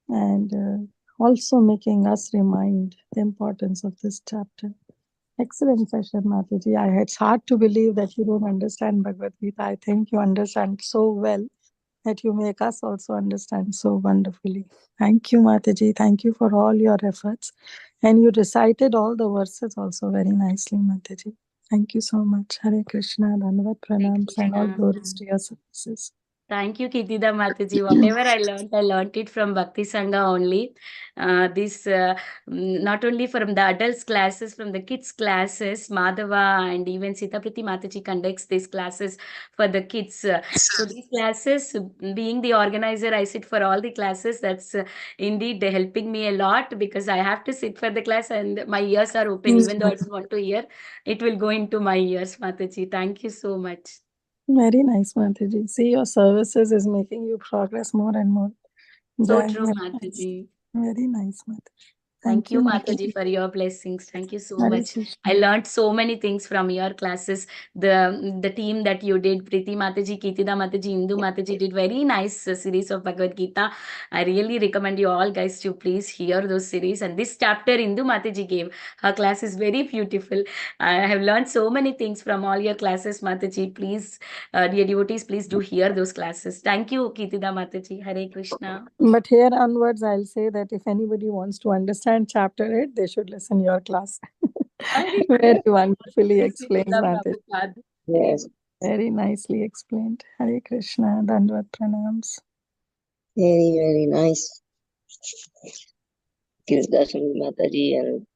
and also making us remind the importance of this chapter. Excellent session, Mataji. It's hard to believe that you don't understand Bhagavad Gita. I think you understand so well that you make us also understand so wonderfully. Thank you, Mataji. Thank you for all your efforts. And you recited all the verses also very nicely, Mataji. Thank you so much. Hare Krishna, Dhanavad Pranams, and all Krishna. glories to your services. Thank you, Kitida Mataji. Whatever I learned it from Bhakti Sangha only. Not only from the adults classes, from the kids classes, Madhava and even Sitapriti Mataji conducts these classes for the kids. So these classes, being the organizer, I sit for all the classes. That's indeed helping me a lot because I have to sit for the class and my ears are open. Even though I don't want to hear, it will go into my ears, Mataji. Thank you so much. Very nice, Mataji. See, your services is making you progress more and more. So Jai, true, very Mataji. Very nice, Mataji. Thank you, Mataji, for your blessings. Thank you so Hare much. Krishna. I learned so many things from your classes. The team that you did, Preeti Mataji, Kitida Mataji, Indu Mataji did very nice series of Bhagavad Gita. I really recommend you all guys to please hear those series. And this chapter Indu Mataji gave, her class is very beautiful. I have learned so many things from all your classes, Mataji. Please, dear devotees, please do hear those classes. Thank you, Kitida Mataji. Hare Krishna. But here onwards, I'll say that if anybody wants to understand chapter 8, they should listen your class. Very wonderfully explained, Mataji. Yes. Very nicely explained. Hare Krishna, Dandvat Pranams. Very, very nice. Kirtashani Mataji and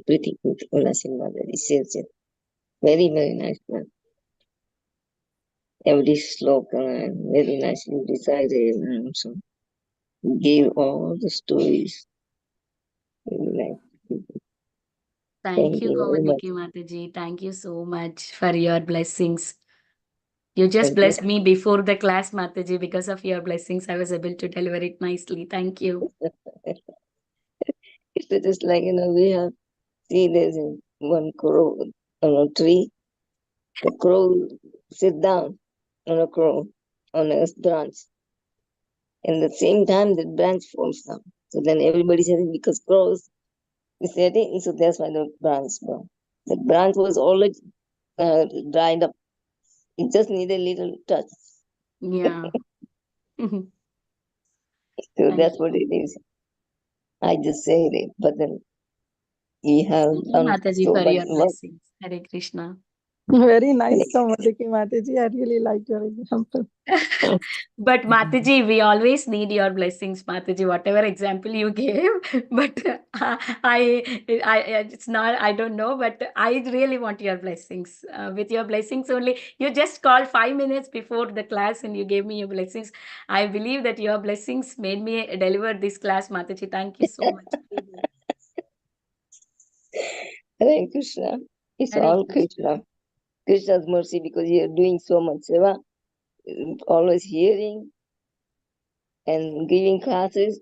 Priti Ulasin Mataji says it. Very, very nice. Man. Every sloka very nicely recited and so gave all the stories. Very nice. Thank you, very much. Gomadiki Mataji. Thank you so much for your blessings. You just Thank blessed me before the class, Mataji. Because of your blessings, I was able to deliver it nicely. Thank you. It's just like, we have seen there's one crow on a tree. The crow sit down on a crow on a branch. And at the same time, the branch falls down. So then everybody says because crows is sitting, so that's why the branch fell. The branch was already dried up. It just needed a little touch. Yeah. So Thank that's you. what it is. I just say it, but then we have Thank you, done Mataji, so for much your work. blessings. Hare Krishna. Very nice, Gomadiki Mataji. I really like your example. But Mataji, we always need your blessings, Mataji, whatever example you gave. But it's not, I don't know, but I really want your blessings. With your blessings only, you just called 5 minutes before the class and you gave me your blessings. I believe that your blessings made me deliver this class, Mataji. Thank you so much. Hare Krishna. It's Hare all Krishna. Krishna. Krishna's mercy because you are doing so much seva, always hearing and giving classes.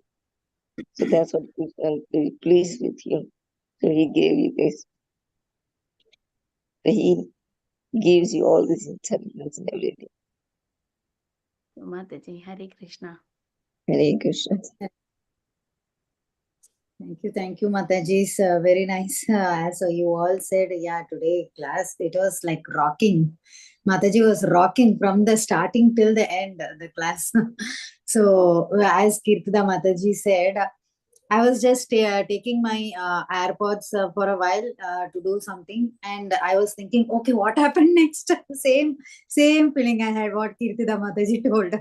So that's what Krishna is very pleased with you. So he gave you this. So he gives you all this intelligence and everything. So, Mataji, Hare Krishna. Hare Krishna. Thank you, Mataji. It's very nice. As you all said, yeah, today class, it was like rocking. Mataji was rocking from the starting till the end, the class. So, as Kirtida Mataji said, I was just taking my AirPods for a while to do something, and I was thinking, okay, what happened next? same feeling I had what Kirtida Mataji told.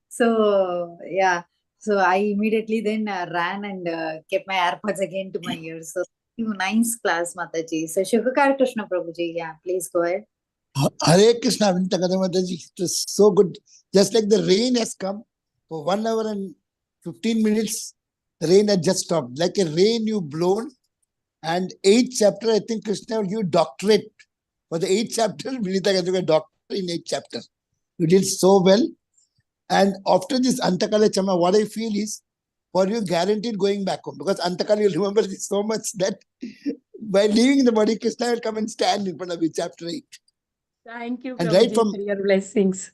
So yeah, so I immediately then ran and kept my AirPods again to my ears. So nice class, Mataji. So Shukakar Krishna Prabhuji, yeah, please go ahead. Hare Krishna, Vinita Mataji. It was so good. Just like the rain has come for 1 hour and 15 minutes, the rain had just stopped. Like a rain you blown. And 8th chapter, I think Krishna will give you doctorate. For the 8th chapter, Vinita got a doctor in 8th chapter. You did so well. And after this Antakala Chama, what I feel is, for you guaranteed going back home. Because Antakala, you'll remember this so much that by leaving the body, Krishna will come and stand in front of you, chapter 8. Thank you, And Prabhuji, right for your blessings.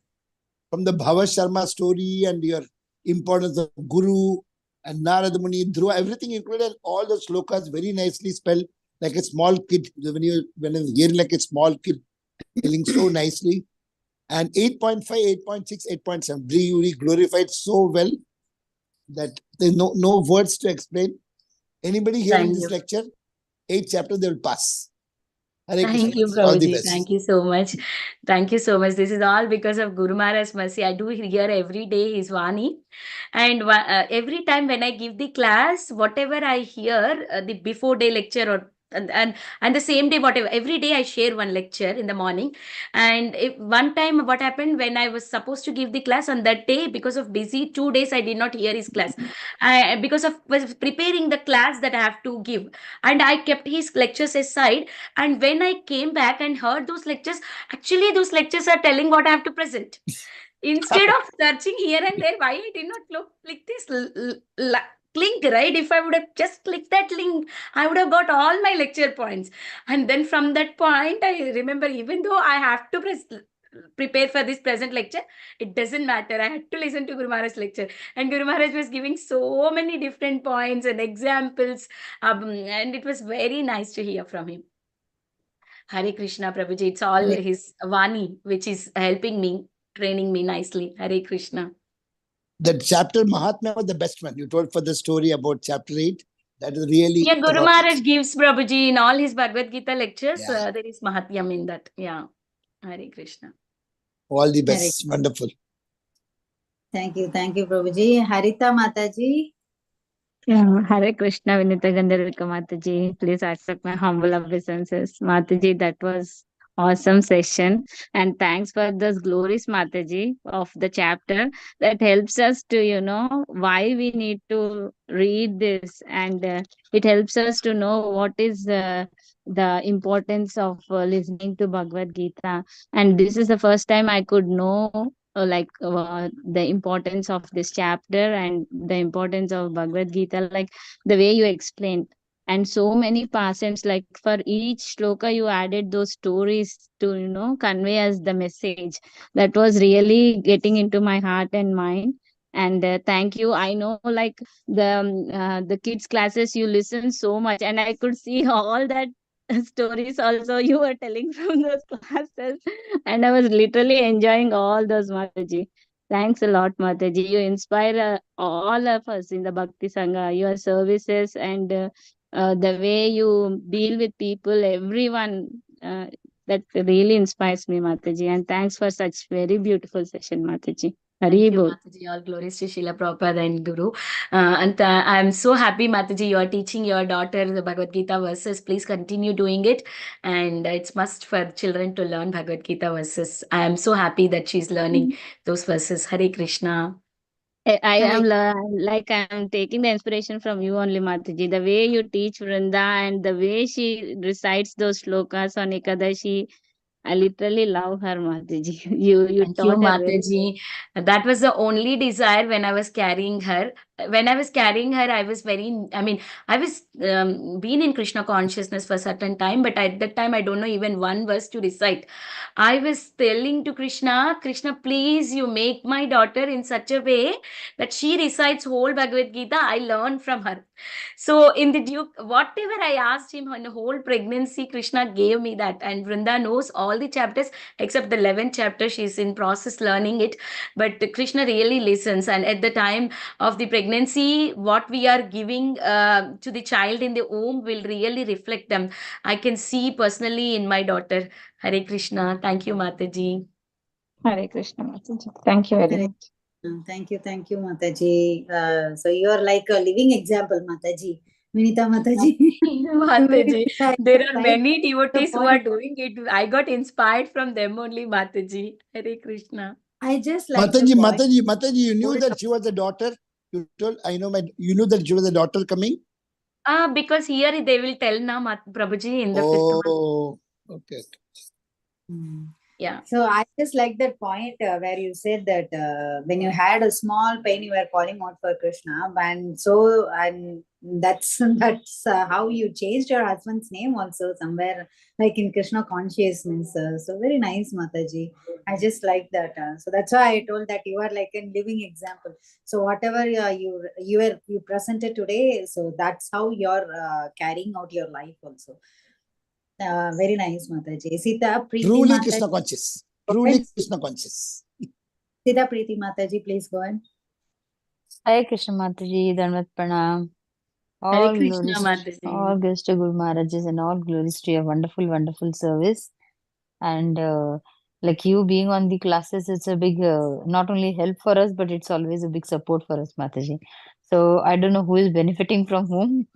from the Bhava Sharma story and your importance of Guru and Narada Muni, Dhruva, everything included, all the slokas very nicely spelled like a small kid. When I was hearing like a small kid telling so nicely. And 8.5, 8.6, 8.7, really glorified so well that there's no words to explain. Anybody hearing this lecture, 8th chapter, they will pass. Hare Thank you, Krishna. All the Prabhuji. best. Thank you so much. Thank you so much. This is all because of Guru Maharaj's mercy. I do hear every day his Vani. And every time when I give the class, whatever I hear, the before day lecture or and the same day, whatever, every day I share one lecture in the morning. And one time what happened when I was supposed to give the class on that day, because of busy 2 days, I did not hear his class. Because of was preparing the class that I have to give. And I kept his lectures aside. And when I came back and heard those lectures, actually those lectures are telling what I have to present. Instead of searching here and there, why I did not click this link, right? If I would have just clicked that link, I would have got all my lecture points. And then from that point, I remember, even though I have to prepare for this present lecture, it doesn't matter. I had to listen to Guru Maharaj's lecture. And Guru Maharaj was giving so many different points and examples. And it was very nice to hear from him. Hare Krishna, Prabhuji. It's all his Vani, which is helping me, training me nicely. Hare Krishna. That chapter Mahatma was the best one. You told for the story about chapter 8. That is really... Yeah, Guru Maharaj gives Prabhuji in all his Bhagavad Gita lectures. Yeah. There is Mahatyam in that. Yeah. Hare Krishna. All the best. Wonderful. Thank you, Prabhuji. Harita Mataji. Yeah, Hare Krishna, Vinita Gandharvika Mataji. Please accept my humble obeisances. Mataji, that was awesome session. And thanks for this glorious Mataji of the chapter that helps us to, why we need to read this. And it helps us to know what is the importance of listening to Bhagavad Gita. And this is the first time I could know the importance of this chapter and the importance of Bhagavad Gita, like the way you explained. And so many passages, like for each shloka, you added those stories to, convey us the message. That was really getting into my heart and mind. And thank you. I know, like the kids' classes, you listen so much, and I could see all that stories also you were telling from those classes, and I was literally enjoying all those, Mataji. Thanks a lot, Mataji. You inspire all of us in the Bhakti Sangha, your services, and the way you deal with people, everyone. That really inspires me, Mataji. And thanks for such very beautiful session, Mataji. Thank you, Haribol. Mataji. All glories to Srila Prabhupada and Guru. And I'm so happy, Mataji, you are teaching your daughter the Bhagavad Gita verses. Please continue doing it. And it's must for children to learn Bhagavad Gita verses. I am so happy that she's learning those verses. Hare Krishna. I am like I am taking the inspiration from you only, Mataji. The way you teach Vrinda and the way she recites those shlokas on Ekadashi, I literally love her, Mataji. You Thank you, taught her very well. Mataji. That was the only desire when I was carrying her. When I was carrying her, I was very, I mean, I was been in Krishna consciousness for a certain time, but at that time, I don't know even one verse to recite. I was telling to Krishna, Krishna, please, you make my daughter in such a way that she recites whole Bhagavad Gita. I learn from her. So in the Duke, whatever I asked him on the whole pregnancy, Krishna gave me that. And Vrinda knows all the chapters except the 11th chapter. She's in process learning it. But Krishna really listens. And at the time of the pregnancy, what we are giving to the child in the womb will really reflect them. I can see personally in my daughter. Hare Krishna. Thank you, Mataji. Hare Krishna, Mataji. Thank you very Hare much. Thank you, Mataji. So you are like a living example, Mataji. Vinita Mataji. Mataji, there are Right many to the devotees who are point. doing it. I got inspired from them only, Mataji. Hare Krishna. I just like the point. Mataji, you knew that she was a daughter. You told, you knew that she was a daughter coming. Because here they will tell now, Prabhuji, in the fifth month. Oh, okay. Yeah. So I just like that point where you said that when you had a small pain, you were calling out for Krishna, and that's how you changed your husband's name also somewhere like in Krishna consciousness. So very nice, Mataji. I just like that. So that's why I told that you are like a living example. So whatever you presented today, so that's how you're carrying out your life also. Very nice, Mataji. Sita Preeti Truly Mataji. Krishna conscious. Truly Krishna conscious. Sita Preeti Mataji, please go ahead. Hare Krishna Mataji, Dhanvat Pranam. Hare Krishna, Mataji. All glories to Guru Maharajas and all glories to your wonderful, wonderful service. And like you being on the classes, it's a big, not only help for us, but it's always a big support for us, Mataji. So I don't know who is benefiting from whom,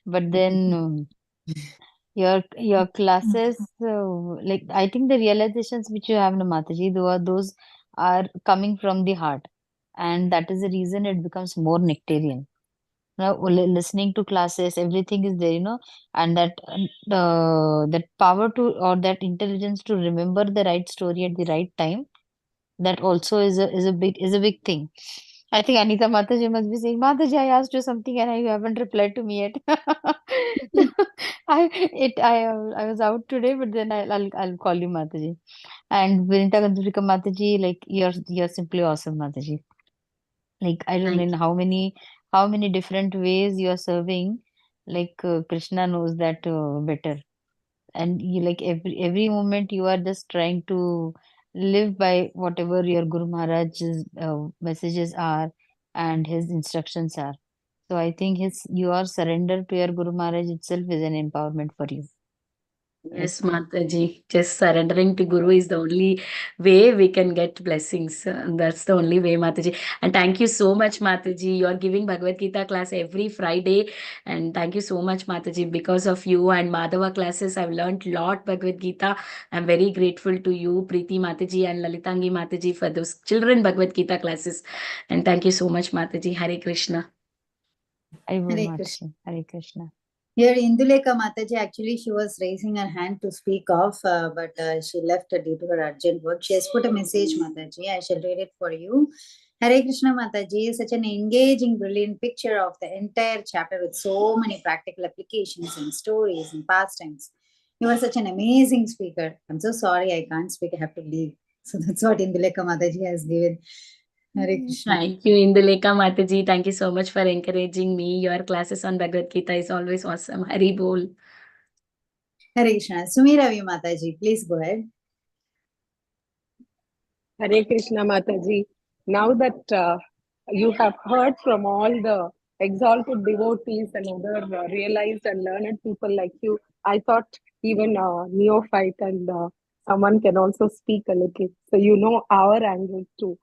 but then your classes, like I think the realizations which you have, no, Mataji, those are coming from the heart, and that is the reason it becomes more nectarian. Now, listening to classes, everything is there, and that power to, or that intelligence to remember the right story at the right time, that also is a big thing. I think Anita Mataji must be saying, Mataji, I asked you something and you haven't replied to me yet. I was out today, but then I'll call you, Mataji. And Vinita Gandharvika Mataji, like you're simply awesome, Mataji. Like I don't know how many different ways you are serving. Like Krishna knows that better, and you, like every moment you are just trying to live by whatever your Guru Maharaj's messages are and his instructions are. So I think your surrender to your Guru Maharaj itself is an empowerment for you. Yes, Mataji. Just surrendering to Guru is the only way we can get blessings. That's the only way, Mataji. And thank you so much, Mataji. You're giving Bhagavad Gita class every Friday. And thank you so much, Mataji. Because of you and Madhava classes, I've learned a lot Bhagavad Gita. I'm very grateful to you, Preeti Mataji and Lalitangi Mataji, for those children Bhagavad Gita classes. And thank you so much, Mataji. Hare Krishna. Hare Hare Krishna. Hare Krishna. Here, Induleka Mataji, actually, she was raising her hand to speak off, but she left due to her urgent work. She has put a message, Mataji. I shall read it for you. Hare Krishna Mataji is such an engaging, brilliant picture of the entire chapter with so many practical applications and stories and pastimes. You are such an amazing speaker. I'm so sorry I can't speak. I have to leave. So that's what Induleka Mataji has given. Hare Krishna. Thank you, Induleka Mataji. Thank you so much for encouraging me. Your classes on Bhagavad Gita is always awesome. Hari Bol. Hare Krishna. Sumiravi Mataji, please go ahead. Hare Krishna Mataji. Now that you have heard from all the exalted devotees and other realized and learned people like you, I thought even a neophyte and someone can also speak a little. So you know our angle too.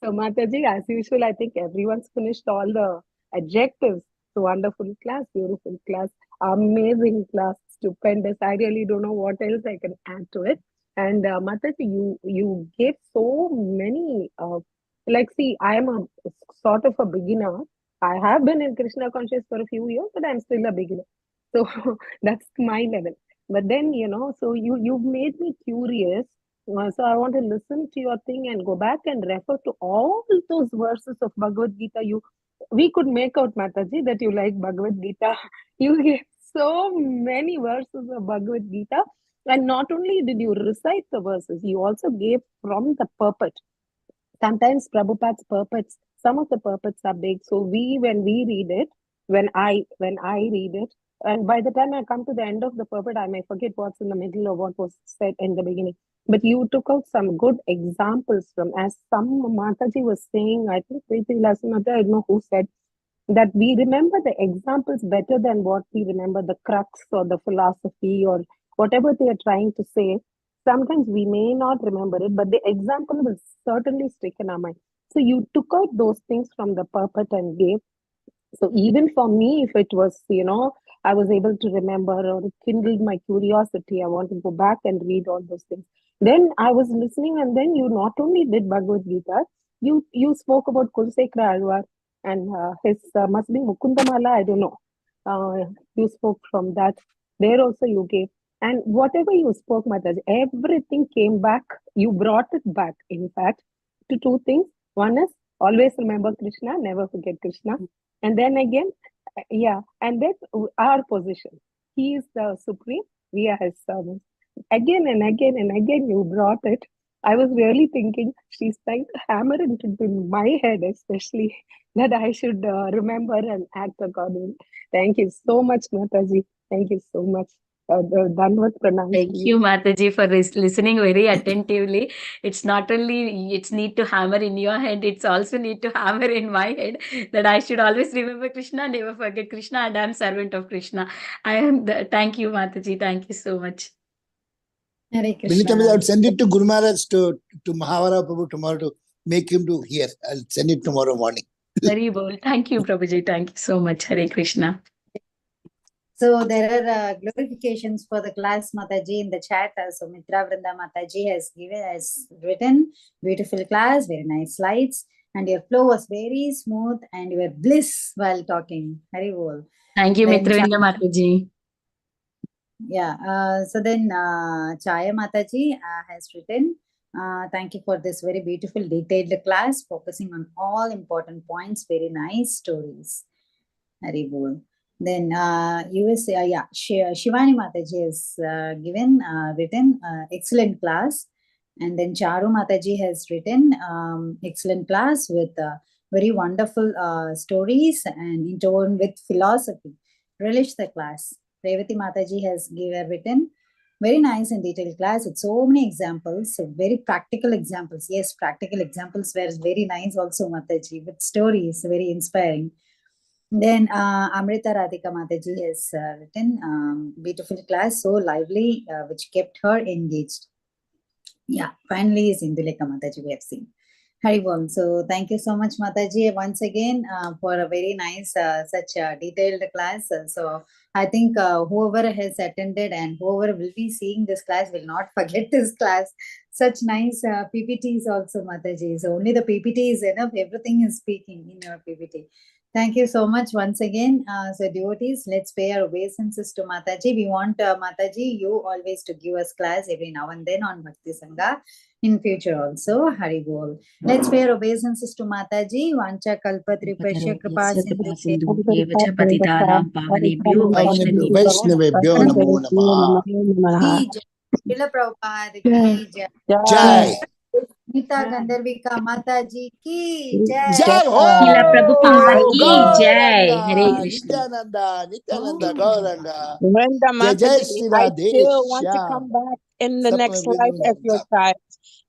So Mataji, as usual, I think everyone's finished all the adjectives. So wonderful class, beautiful class, amazing class, stupendous. I really don't know what else I can add to it. And Mataji, you gave so many. Like, see, I am a sort of a beginner. I have been in Krishna conscious for a few years, but I'm still a beginner. So that's my level. But then, so you've made me curious. So I want to listen to your thing and go back and refer to all those verses of Bhagavad Gita. We could make out, Mataji, that you like Bhagavad Gita. You gave so many verses of Bhagavad Gita. And not only did you recite the verses, you also gave from the purport. Sometimes Prabhupada's purports, some of the purports are big. So when we read it, when I read it, and by the time I come to the end of the purport, I may forget what's in the middle or what was said in the beginning. But you took out some good examples from, as some Mataji was saying, I think Preeti Lasimata, I don't know who said, that we remember the examples better than what we remember the crux or the philosophy or whatever they are trying to say. Sometimes we may not remember it, but the example will certainly stick in our mind. So you took out those things from the purport and gave. So even for me, if it was, I was able to remember or it kindled my curiosity, I want to go back and read all those things. Then I was listening, and then you not only did Bhagavad Gita, you spoke about Kulsekra Alvar and his must be Mukundamala, I don't know. You spoke from that. There also you gave. And whatever you spoke, Mataji, everything came back. You brought it back, in fact, to two things. One is always remember Krishna, never forget Krishna. And then again, and then our position. He is the supreme, we are his servants. Again and again and again, you brought it. I was really thinking, she's trying to hammer it into my head, especially that I should remember and act accordingly. Thank you so much, Mataji. Thank you so much. Danvat pranam. Thank you, Mataji, for listening very attentively. It's not only it's need to hammer in your head, it's also need to hammer in my head that I should always remember Krishna, never forget Krishna, and I'm servant of Krishna. Thank you, Mataji. Thank you so much. Hare Vinita, Krishna. I would send it to Guru Maharaj to Mahavara Prabhu tomorrow to make him to hear. I'll send it tomorrow morning. Very bold. Thank you, Prabhuji. Thank you so much. Hare Krishna. So there are glorifications for the class, Mataji, in the chat. So Mitra Vrinda Mataji has written, beautiful class, very nice slides, and your flow was very smooth and you were bliss while talking. Very well. Thank you, Mitra Vrinda Mataji. Yeah. So then Chaya Mataji has written, thank you for this very beautiful detailed class, focusing on all important points. Very nice stories. Very well. Then USA, Shivani Mataji has written excellent class. And then Charu Mataji has written excellent class with very wonderful stories and interwoven with philosophy. Relish the class. Revati Mataji has written very nice and detailed class with so many examples, so very practical examples. Yes, practical examples were very nice also, Mataji, with stories, very inspiring. Then Amrita Radhika Mataji has written beautiful class, so lively, which kept her engaged. Yeah, finally is Induleka Mataji we have seen. Haribol. So thank you so much, Mataji, once again for a very nice, such a detailed class. So I think whoever has attended and whoever will be seeing this class will not forget this class. Such nice PPTs also, Mataji. So only the PPT is enough. Everything is speaking in your PPT. Thank you so much once again. So devotees, let's pay our obeisances to Mataji. We want Mataji, you always to give us class every now and then on Bhakti Sangha. In future also, Hari Bol. Let's pay our obeisances to Mataji. Vancha Kalpatripasya Kripa Sindhu Patitanam Pavanebhyo Vaishnavebhyo Namo Namah. Ki Jai. Srila Prabhupada Ki Jai. Jai. Vinita Gandharvika Mataji Ki Jai. Jai Srila Prabhupada Ho! ki jai. Hare Gauranga, Krishna. Nityananda, Gauranga. Brenda Jai Jai Mataji, Shri I Radhe still want to Shyam. come back in the Sapna next life as Vrinda your Vrinda. child.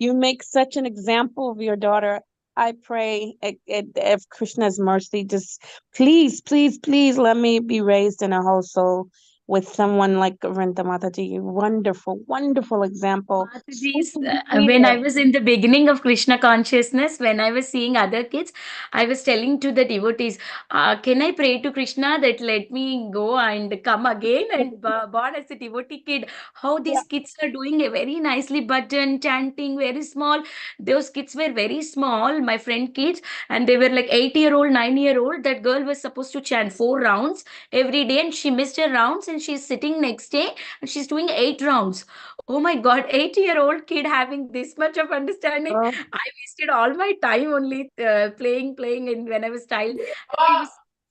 You make such an example of your daughter. I pray if Krishna's mercy, just please, please, please let me be raised in a household with someone like Vinita Mataji. Wonderful, wonderful example. Mataji's, when I was in the beginning of Krishna consciousness, when I was seeing other kids, I was telling to the devotees, can I pray to Krishna that let me go and come again and born as a devotee kid? How these kids are doing very nicely, bhajan, chanting, very small. Those kids were very small, my friend kids, and they were like 8-year-old, 9-year-old. That girl was supposed to chant 4 rounds every day, and she missed her rounds, and she's sitting next day and she's doing 8 rounds. Oh my God, 8-year-old kid having this much of understanding. Oh. I wasted all my time only playing, and when I was child,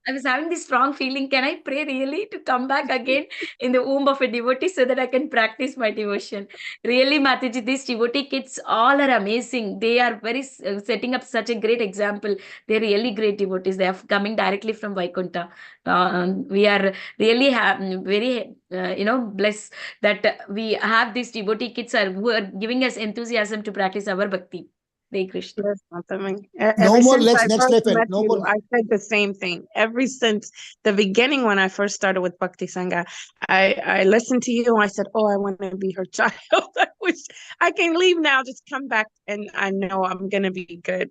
I was having this strong feeling, can I pray really to come back again in the womb of a devotee so that I can practice my devotion? Really, Mataji, these devotee kids all are amazing. They are very setting up such a great example. They're really great devotees. They are coming directly from Vaikuntha. We are really very, blessed that we have these devotee kids who are giving us enthusiasm to practice our bhakti. Hare Krishna. Yes, Mataji. No Ever more since next I life, first and met no you, more. I said the same thing. Ever since the beginning, when I first started with Bhakti Sangha, I listened to you and I said, oh, I want to be her child. I wish I can leave now, just come back, and I know I'm going to be good.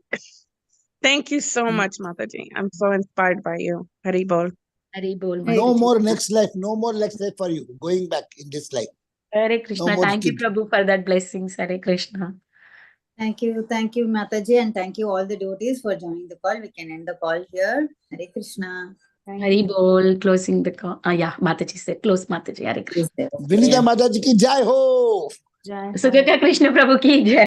Thank you so much, Mataji. I'm so inspired by you. Hari Bol. Hari Bol. No Mataji. more next life. No more next life for you. Going back in this life. Hare Krishna. more Thank you, kid. Prabhu, for that blessings. Hare Krishna. Thank you, Mataji, and thank you all the devotees for joining the call. We can end the call here. Hare Krishna. Hari Bol. Closing the call. Yeah, Mataji said, close Mataji. Hare Krishna. Vinita Mataji ki jai ho. Sukha Krishna Prabhu ki jai.